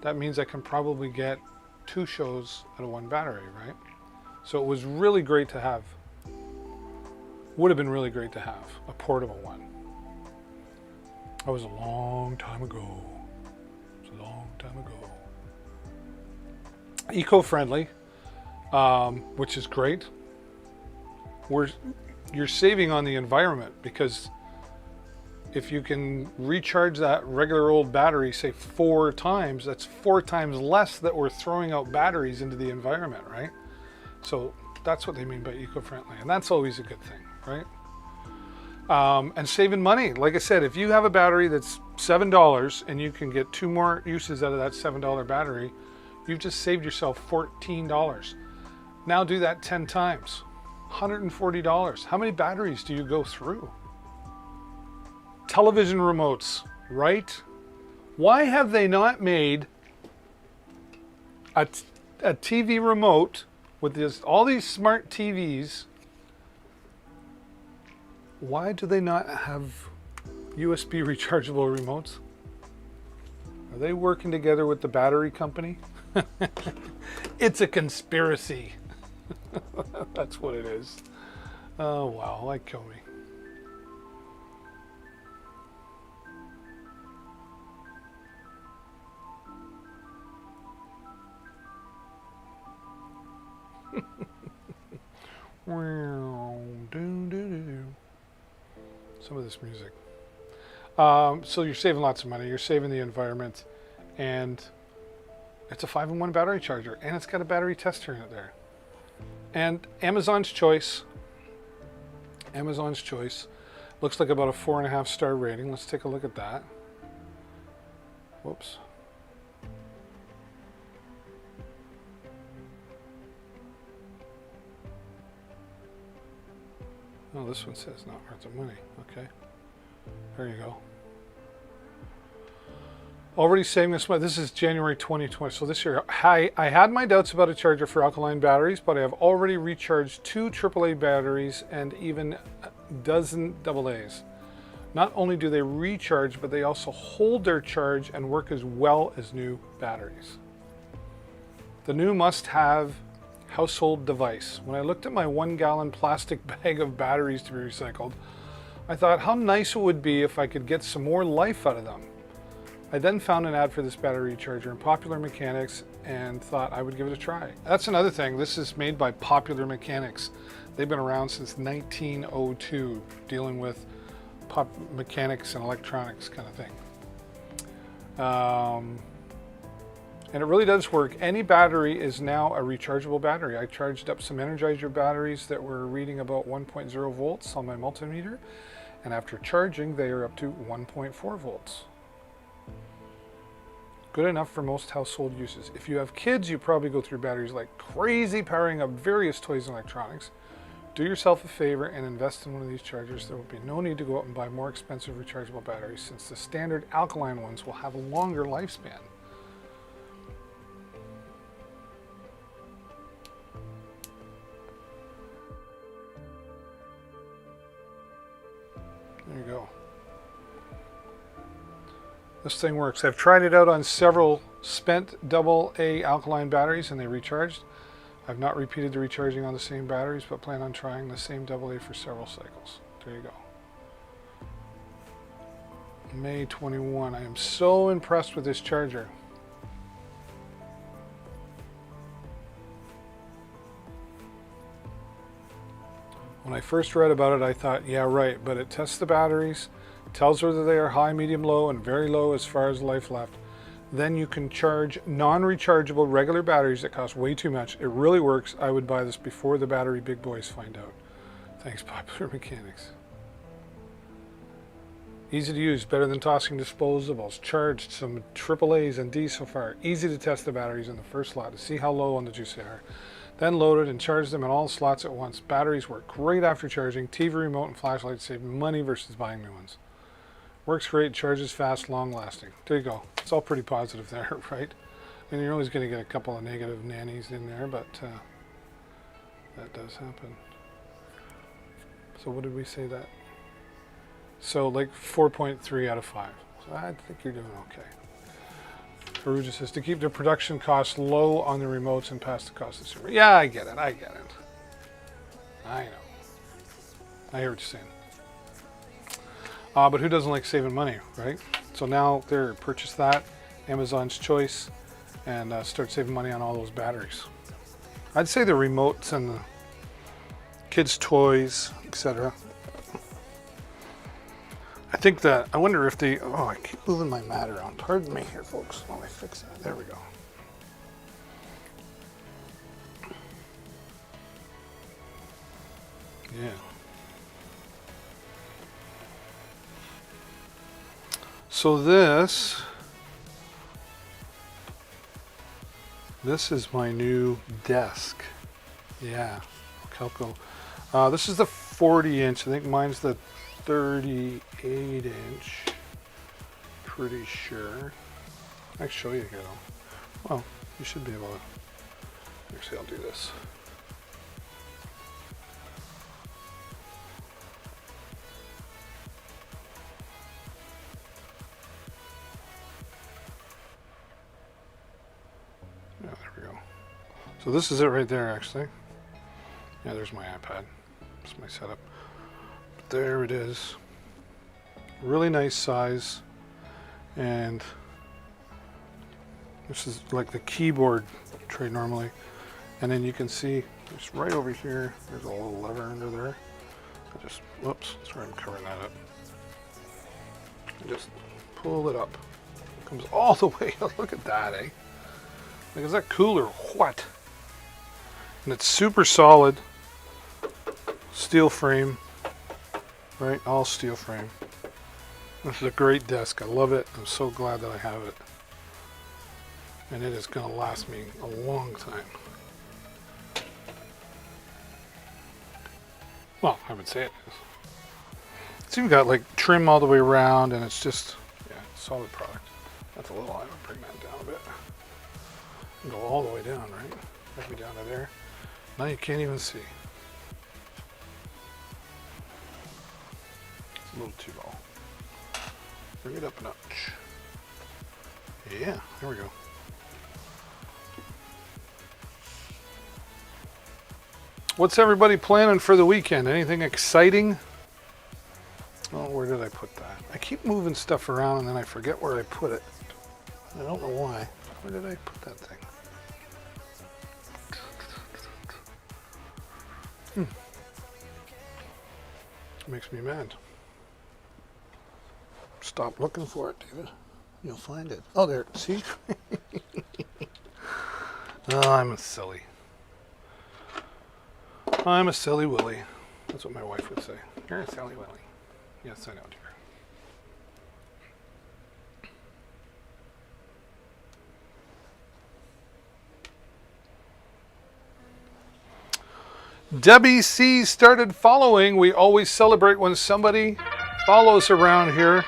that means I can probably get 2 shows out of 1 battery, right? So it was really great to have. Would have been really great to have a portable one. That was a long time ago. Eco-friendly, which is great. you're saving on the environment, because if you can recharge that regular old battery, say 4 times, that's 4 times less that we're throwing out batteries into the environment, right? So that's what they mean by eco-friendly, and that's always a good thing, right? And saving money. Like I said, if you have a battery that's $7 and you can get 2 more uses out of that $7 battery, you've just saved yourself $14. Now do that 10 times, $140. How many batteries do you go through? Television remotes, right? Why have they not made a TV remote with all these smart TVs? Why do they not have USB rechargeable remotes? Are they working together with the battery company? It's a conspiracy. That's what it is. Oh wow, like kill me. Some of this music. So you're saving lots of money. You're saving the environment, and it's a 5-in-1 battery charger, and it's got a battery tester in it there. And Amazon's Choice. Amazon's Choice looks like about a 4.5 star rating. Let's take a look at that. Whoops. Oh, this one says not worth the money. Okay. There you go. Already saving this money. This is January 2020. So this year, I had my doubts about a charger for alkaline batteries, but I have already recharged 2 AAA batteries and even a dozen AA's. Not only do they recharge, but they also hold their charge and work as well as new batteries. The new must-have household device. When I looked at my 1-gallon plastic bag of batteries to be recycled, I thought how nice it would be if I could get some more life out of them. I then found an ad for this battery recharger in Popular Mechanics and thought I would give it a try. That's another thing. This is made by Popular Mechanics. They've been around since 1902, dealing with mechanics and electronics kind of thing. And it really does work. Any battery is now a rechargeable battery. I charged up some Energizer batteries that were reading about 1.0 volts on my multimeter, and after charging, they are up to 1.4 volts. Good enough for most household uses. If you have kids, you probably go through batteries like crazy, powering up various toys and electronics. Do yourself a favor and invest in one of these chargers. There will be no need to go out and buy more expensive rechargeable batteries, since the standard alkaline ones will have a longer lifespan. There you go. This thing works. I've tried it out on several spent AA alkaline batteries and they recharged. I've not repeated the recharging on the same batteries, but plan on trying the same AA for several cycles. There you go. May 21. I am so impressed with this charger. When I first read about it, I thought, yeah, right, but it tests the batteries, tells whether they are high, medium, low, and very low as far as life left. Then you can charge non-rechargeable regular batteries that cost way too much. It really works. I would buy this before the battery big boys find out. Thanks, Popular Mechanics. Easy to use, better than tossing disposables. Charged some AAAs and Ds so far. Easy to test the batteries in the first slot to see how low on the juice they are. Then load it and charge them in all slots at once. Batteries work great after charging. TV remote and flashlight save money versus buying new ones. Works great, charges fast, long lasting. There you go. It's all pretty positive there, right? I mean, you're always going to get a couple of negative nannies in there, but that does happen. So what did we say that? So like 4.3 out of 5. So I think you're doing okay. Perugia says to keep the production costs low on the remotes and pass the cost of the server. Yeah, I get it. I get it. I know. I hear what you're saying. But who doesn't like saving money, right? So now there, purchase that, Amazon's Choice, and start saving money on all those batteries. I'd say the remotes and kids' toys, etc. I think that, I wonder if they, oh, I keep moving my mat around. Pardon me here, folks, while I fix that. There we go. Yeah. So this is my new desk. Yeah, Kelco. This is the 40 inch. I think mine's the 38 inch. Pretty sure. I can show you here though. Well, you should be able to. Actually, I'll do this. Yeah, there we go. So this is it right there, actually. Yeah, there's my iPad. That's my setup. There it is. Really nice size. And this is like the keyboard tray normally. And then you can see just right over here, there's a little lever under there. I just, whoops, sorry, I'm covering that up. I just pull it up. It comes all the way up. Look at that, eh? Like, is that cool or what? And it's super solid. Steel frame. Right? All steel frame. This is a great desk. I love it. I'm so glad that I have it. And it is going to last me a long time. Well, I would say it is. It's even got like trim all the way around, and it's just, yeah, solid product. That's a little high. I'll bring that down a bit. And go all the way down, right? Maybe down to there. Now you can't even see. It's a little too low. Bring it up a notch. Yeah, there we go. What's everybody planning for the weekend? Anything exciting? Oh, where did I put that? I keep moving stuff around and then I forget where I put it. I don't know why. Where did I put that thing? Makes me mad. Stop looking for it, David. You'll find it. Oh, there. See? Oh, I'm a silly. I'm a silly Willy. That's what my wife would say. You're a silly Willy. Yes, I know, dear. Debbie C started following. We always celebrate when somebody follows around here.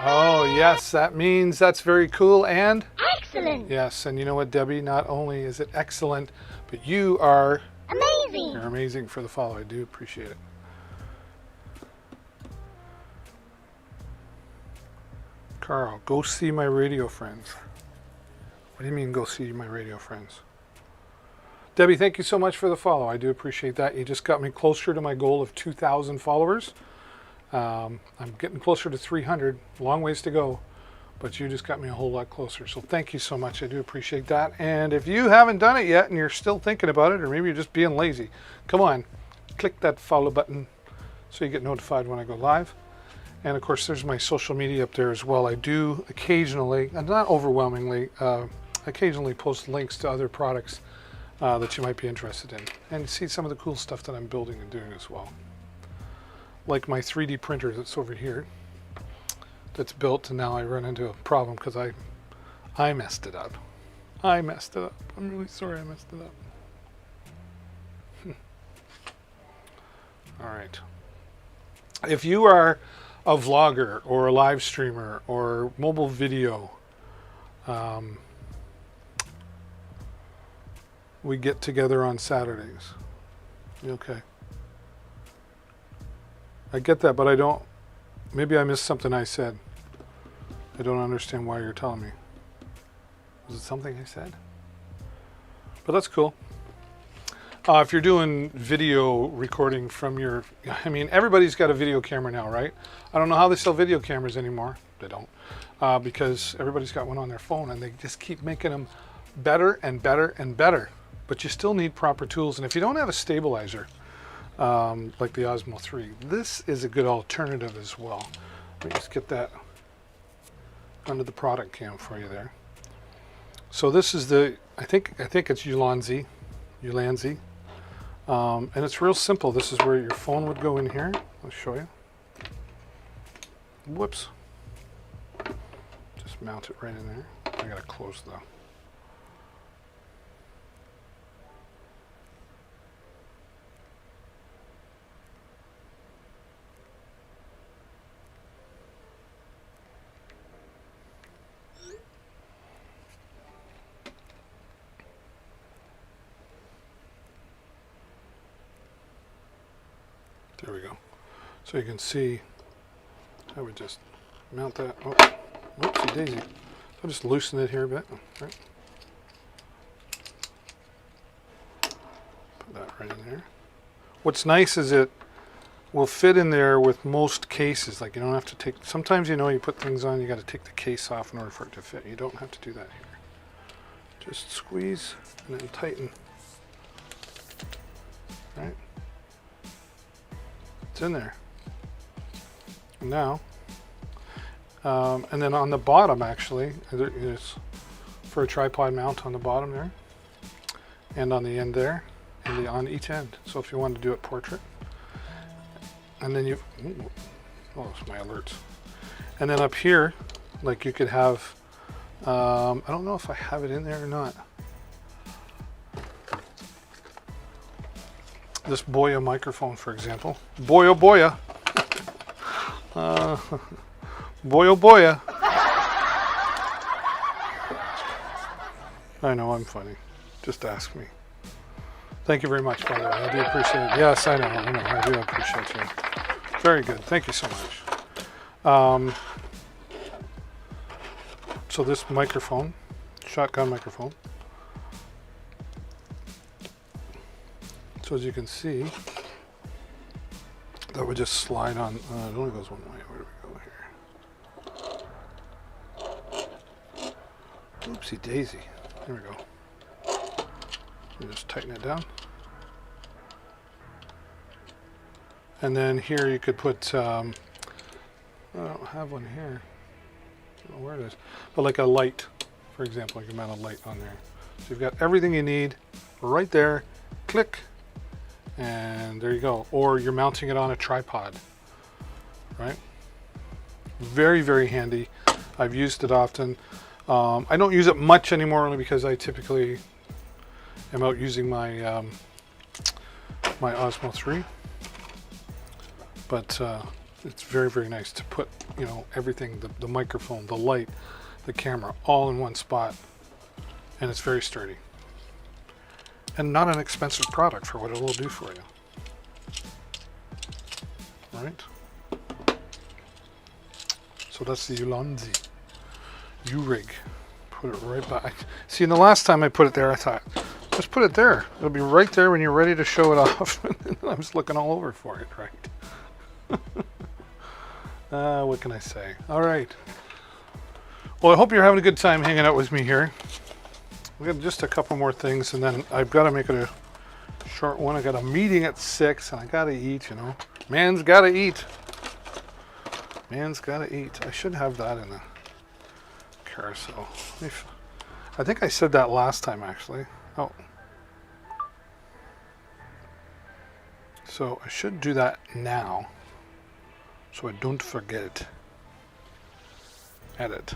Oh, yes, that means that's very cool and Excellent. yes, and you know what, Debbie? Not only is it excellent, but you are Amazing. You're amazing for the follow. I do appreciate it. Carl, go see my radio friends. What do you mean, go see my radio friends? Debbie, thank you so much for the follow. I do appreciate that. You just got me closer to my goal of 2,000 followers. I'm getting closer to 300. Long ways to go, but you just got me a whole lot closer. So thank you so much. I do appreciate that. And if you haven't done it yet and you're still thinking about it, or maybe you're just being lazy, come on, click that follow button so you get notified when I go live. And of course, there's my social media up there as well. I do occasionally, and not overwhelmingly, occasionally post links to other products that you might be interested in, and see some of the cool stuff that I'm building and doing as well. Like my 3D printer that's over here, that's built, and now I run into a problem because I messed it up. I messed it up. I'm really sorry I messed it up. All right. If you are a vlogger or a live streamer or mobile video, we get together on Saturdays. Okay. I get that, but I don't, maybe I missed something I said. I don't understand why you're telling me. Was it something I said? But that's cool. If you're doing video recording from your, I mean, everybody's got a video camera now, right? I don't know how they sell video cameras anymore. They don't. Because everybody's got one on their phone and they just keep making them better and better and better. but you still need proper tools. And if you don't have a stabilizer, like the Osmo 3, this is a good alternative as well. Let me just get that under the product cam for you there. So this is the, I think it's Ulanzi, and it's real simple. This is where your phone would go in here. I'll show you. Whoops. Just mount it right in there. I gotta close the. There we go. So you can see, I would just mount that. Oh, whoopsie daisy. I'll just loosen it here a bit. Right. Put that right in there. What's nice is it will fit in there with most cases. Like you don't have to take, sometimes you put things on, you got to take the case off in order for it to fit. You don't have to do that here. Just squeeze and then tighten. Right. It's in there. And now, and then on the bottom actually, there is for a tripod mount on the bottom there, and on the end there, and on each end. So if you want to do it portrait, and then you, oh, it's my alerts. And then up here, like you could have, I don't know if I have it in there or not. This Boya microphone, for example. Boya Boya. Boya Boya. I know, I'm funny. Just ask me. Thank you very much, by the way. I do appreciate it. Yes, I know. I do appreciate you. Very good. Thank you so much. So this microphone, shotgun microphone. So as you can see, that would just slide on. It only goes one way. Where do we go here? Oopsie daisy. There we go. You just tighten it down. And then here you could put, I don't have one here. I don't know where it is. But like a light, for example, you can mount a light on there. So you've got everything you need right there. Click. And there you go. Or you're mounting it on a tripod, right? Very, very handy. I've used it often. I don't use it much anymore only because I typically am out using my my Osmo 3. But it's very, very nice to put, everything, the microphone, the light, the camera, all in one spot. And it's very sturdy. And not an expensive product for what it will do for you. Right? So that's the Ulanzi U-Rig. Put it right back. See, and the last time I put it there, I thought, just put it there. It'll be right there when you're ready to show it off. And I was looking all over for it, right? What can I say? All right. Well, I hope you're having a good time hanging out with me here. We got just a couple more things, and then I've got to make it a short one. I got a meeting at 6, and I got to eat, Man's got to eat. Man's got to eat. I should have that in the carousel. I think I said that last time, actually. Oh. So I should do that now, so I don't forget. Edit.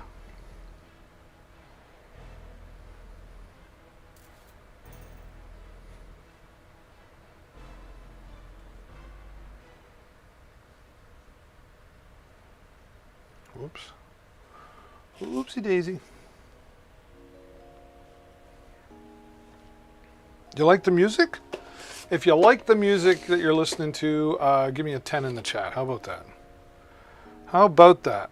Whoops. Oopsie daisy. Do you like the music? If you like the music that you're listening to, give me a 10 in the chat. How about that? How about that?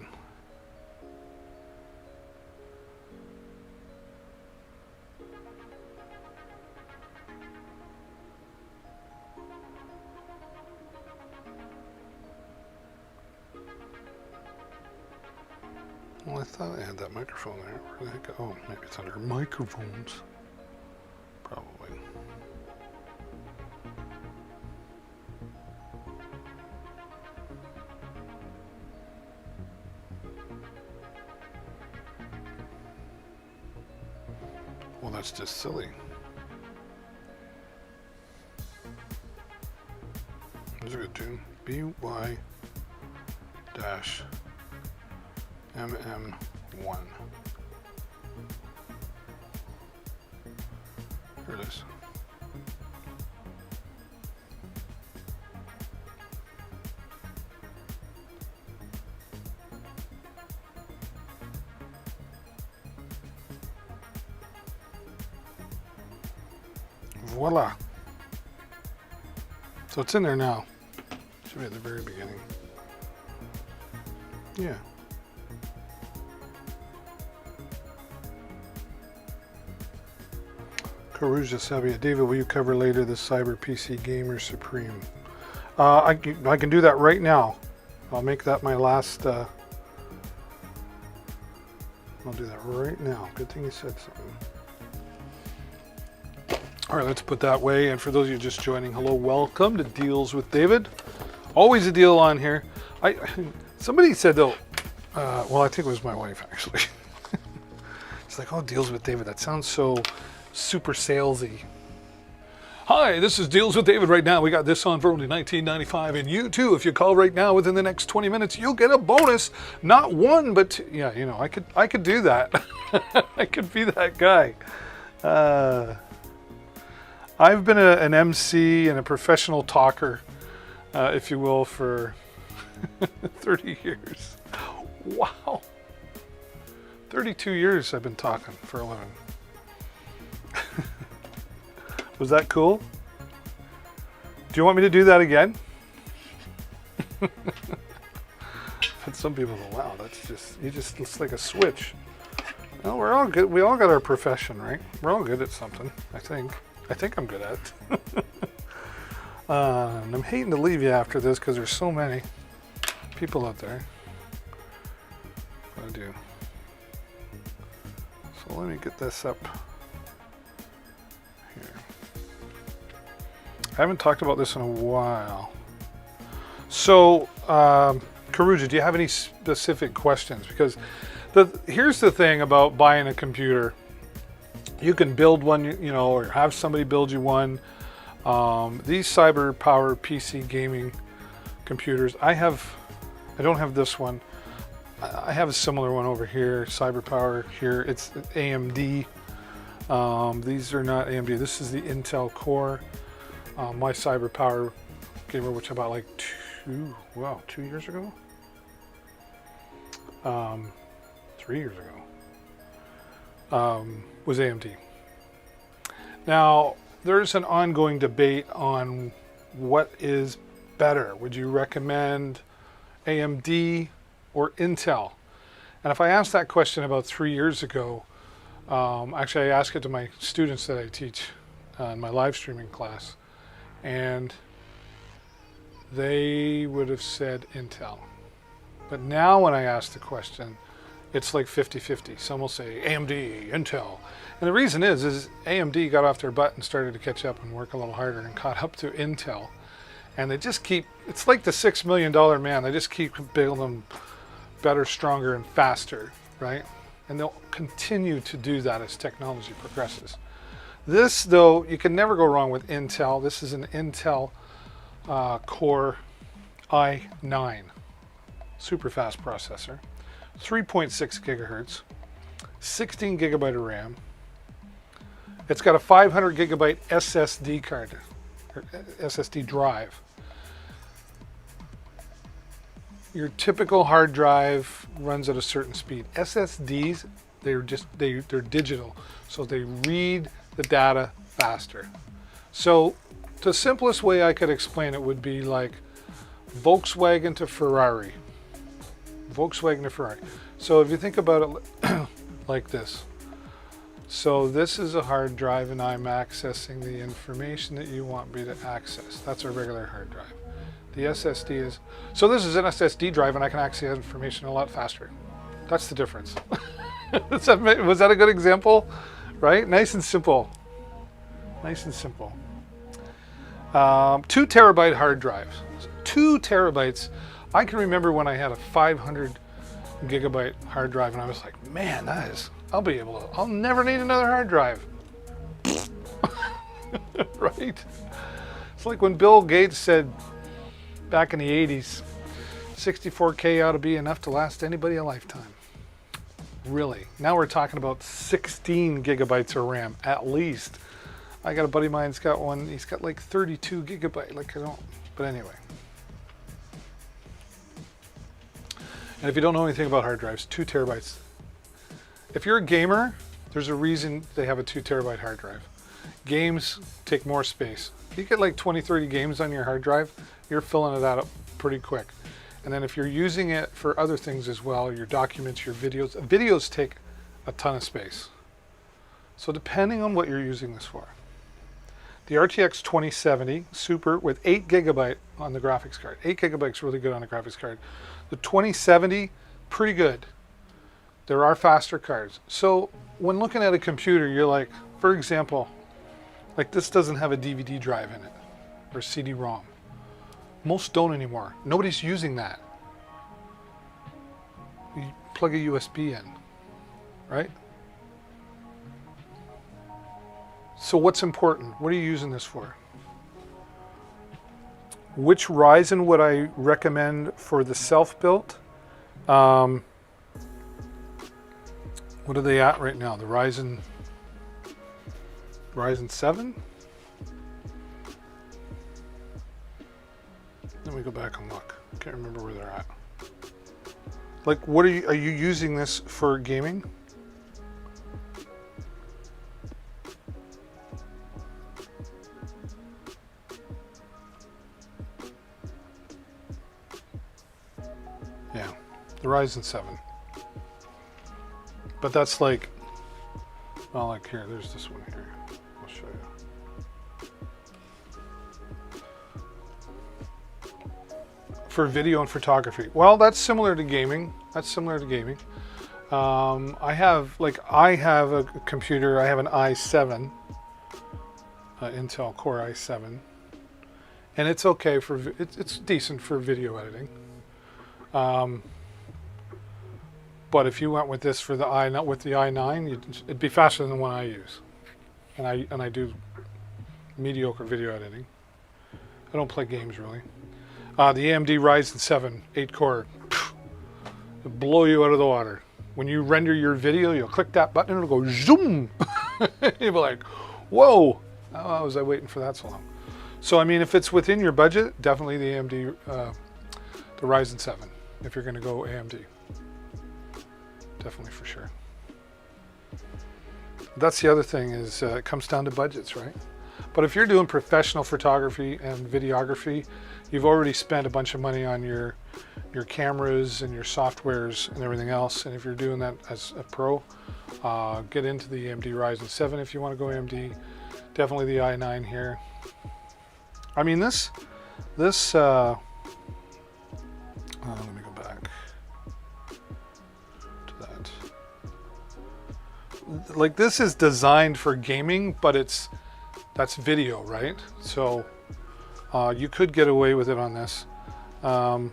Well, I thought I had that microphone there. Where the heck? Oh, maybe it's under microphones. Probably. Well, that's just silly. That's a good tune. BY-MM1. Here it is. Voila. So it's in there now. Should be at the very beginning. Yeah. Karuja Sabia. David, will you cover later the Cyber PC Gamer Supreme? I can do that right now. I'll make that my last... I'll do that right now. Good thing you said something. All right, let's put that way. And for those of you just joining, hello, welcome to Deals with David. Always a deal on here. Somebody said though, well, I think it was my wife actually. It's like, oh, Deals with David. That sounds so super salesy. Hi, this is Deals with David right now. We got this on for only $19.95, and you too, if you call right now within the next 20 minutes, you'll get a bonus. Not one, but two. Yeah, you know, I could do that. I could be that guy. I've been an MC and a professional talker, if you will, for 30 years. Wow. 32 years I've been talking for a living. Was that cool? Do you want me to do that again? But some people go, wow, it's like a switch. Well, we're all good. We all got our profession, right? We're all good at something, I think. I think I'm good at it. And I'm hating to leave you after this because there's so many people out there. What do I do? So let me get this up here. I haven't talked about this in a while. So, Karuja, do you have any specific questions? Because here's the thing about buying a computer. You can build one, you know, or have somebody build you one. These cyber power PC gaming computers, I don't have this one. I have a similar one over here, cyber power here. It's AMD. These are not AMD. This is the Intel Core. My cyber power gamer, which I bought like 2 years ago. 3 years ago. Was AMD. Now, there's an ongoing debate on what is better. Would you recommend AMD or Intel? And if I asked that question about 3 years ago, actually I asked it to my students that I teach in my live streaming class, and they would have said Intel. But now when I ask the question, it's like 50-50. Some will say AMD, Intel. And the reason is AMD got off their butt and started to catch up and work a little harder and caught up to Intel. And they just keep, it's like the $6 million man. They just keep building them better, stronger, and faster, right? And they'll continue to do that as technology progresses. This, though, you can never go wrong with Intel. This is an Intel Core i9. Super fast processor. 3.6 gigahertz, 16 gigabyte of RAM. It's got a 500 gigabyte SSD card, or SSD drive. Your typical hard drive runs at a certain speed. SSDs, they're digital, so they read the data faster. So the simplest way I could explain it would be like Volkswagen to Ferrari. Volkswagen to Ferrari. So if you think about it like this. So this is a hard drive and I'm accessing the information that you want me to access. That's a regular hard drive. The SSD is, so this is an SSD drive and I can access information a lot faster. That's the difference. Was that a good example? Right? Nice and simple. Nice and simple. 2 terabyte hard drives. 2 terabytes. I can remember when I had a 500 gigabyte hard drive and I was like, man, I'll never need another hard drive. Right? It's like when Bill Gates said back in the 80s, 64K ought to be enough to last anybody a lifetime. Really. Now we're talking about 16 gigabytes of RAM, at least. I got a buddy of mine's got one, he's got like 32 gigabyte, like I don't, but anyway. And if you don't know anything about hard drives, 2 terabytes. If you're a gamer, there's a reason they have a 2 terabyte hard drive. Games take more space. If you get like 20, 30 games on your hard drive, you're filling it up pretty quick. And then if you're using it for other things as well, your documents, your videos take a ton of space. So depending on what you're using this for. The RTX 2070 Super with 8 gigabyte on the graphics card. 8 gigabytes really good on the graphics card. The 2070, pretty good. There are faster cards. So when looking at a computer, you're like, for example, like this doesn't have a DVD drive in it or CD-ROM. Most don't anymore. Nobody's using that. You plug a USB in, right? So what's important? What are you using this for? Which Ryzen would I recommend for the self-built? What are they at right now? The Ryzen 7? Let me go back and look. I can't remember where they're at. Like, what are you using this for gaming? Yeah, the Ryzen 7. But that's like, well, like here, there's this one here. I'll show you. For video and photography. Well, that's similar to gaming. I have a computer. I have an i7, Intel Core i7, and it's okay for it's decent for video editing. But if you went with this for the i9, it'd be faster than the one I use, and I do mediocre video editing. I don't play games really. The AMD Ryzen 7 8-core, it'll blow you out of the water. When you render your video, you'll click that button and it'll go zoom. You'll be like, whoa, how was I waiting for that so long? So, I mean, if it's within your budget, definitely the AMD, the Ryzen 7, if you're going to go AMD. Definitely for sure. That's the other thing is it comes down to budgets, right? But if you're doing professional photography and videography, you've already spent a bunch of money on your cameras and your softwares and everything else. And if you're doing that as a pro, get into the AMD Ryzen 7 if you want to go AMD. Definitely the i9 here. I mean, let me go back to that. Like, this is designed for gaming, but that's video, right? So you could get away with it on this. The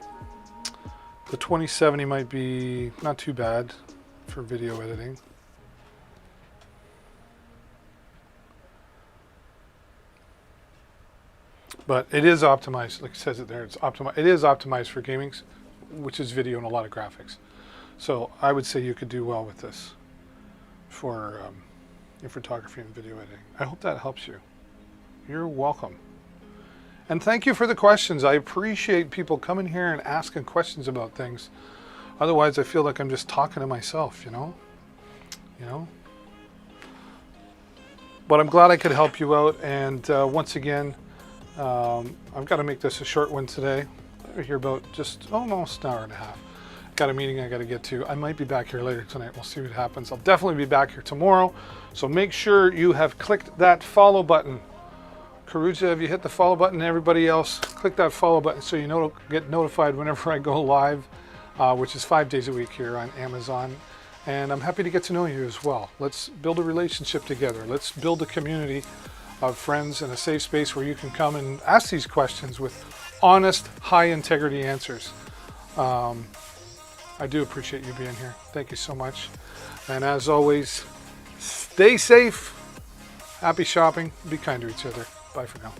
2070 might be not too bad for video editing. But it is optimized, like it says it there, it's optimized. It is optimized for gaming, which is video and a lot of graphics. So I would say you could do well with this for your photography and video editing. I hope that helps you. You're welcome. And thank you for the questions. I appreciate people coming here and asking questions about things. Otherwise, I feel like I'm just talking to myself, you know? But I'm glad I could help you out. And once again, I've got to make this a short one today. We're here about just almost an hour and a half. Got a meeting I got to get to. I might be back here later tonight. We'll see what happens. I'll definitely be back here tomorrow. So make sure you have clicked that follow button. Karuja, have you hit the follow button? Everybody else, click that follow button so you get notified whenever I go live, which is 5 days a week here on Amazon. And I'm happy to get to know you as well. Let's build a relationship together. Let's build a community of friends and a safe space where you can come and ask these questions with honest, high integrity answers. I do appreciate you being here. Thank you so much. And as always, stay safe Happy shopping. Be kind to each other. Bye for now.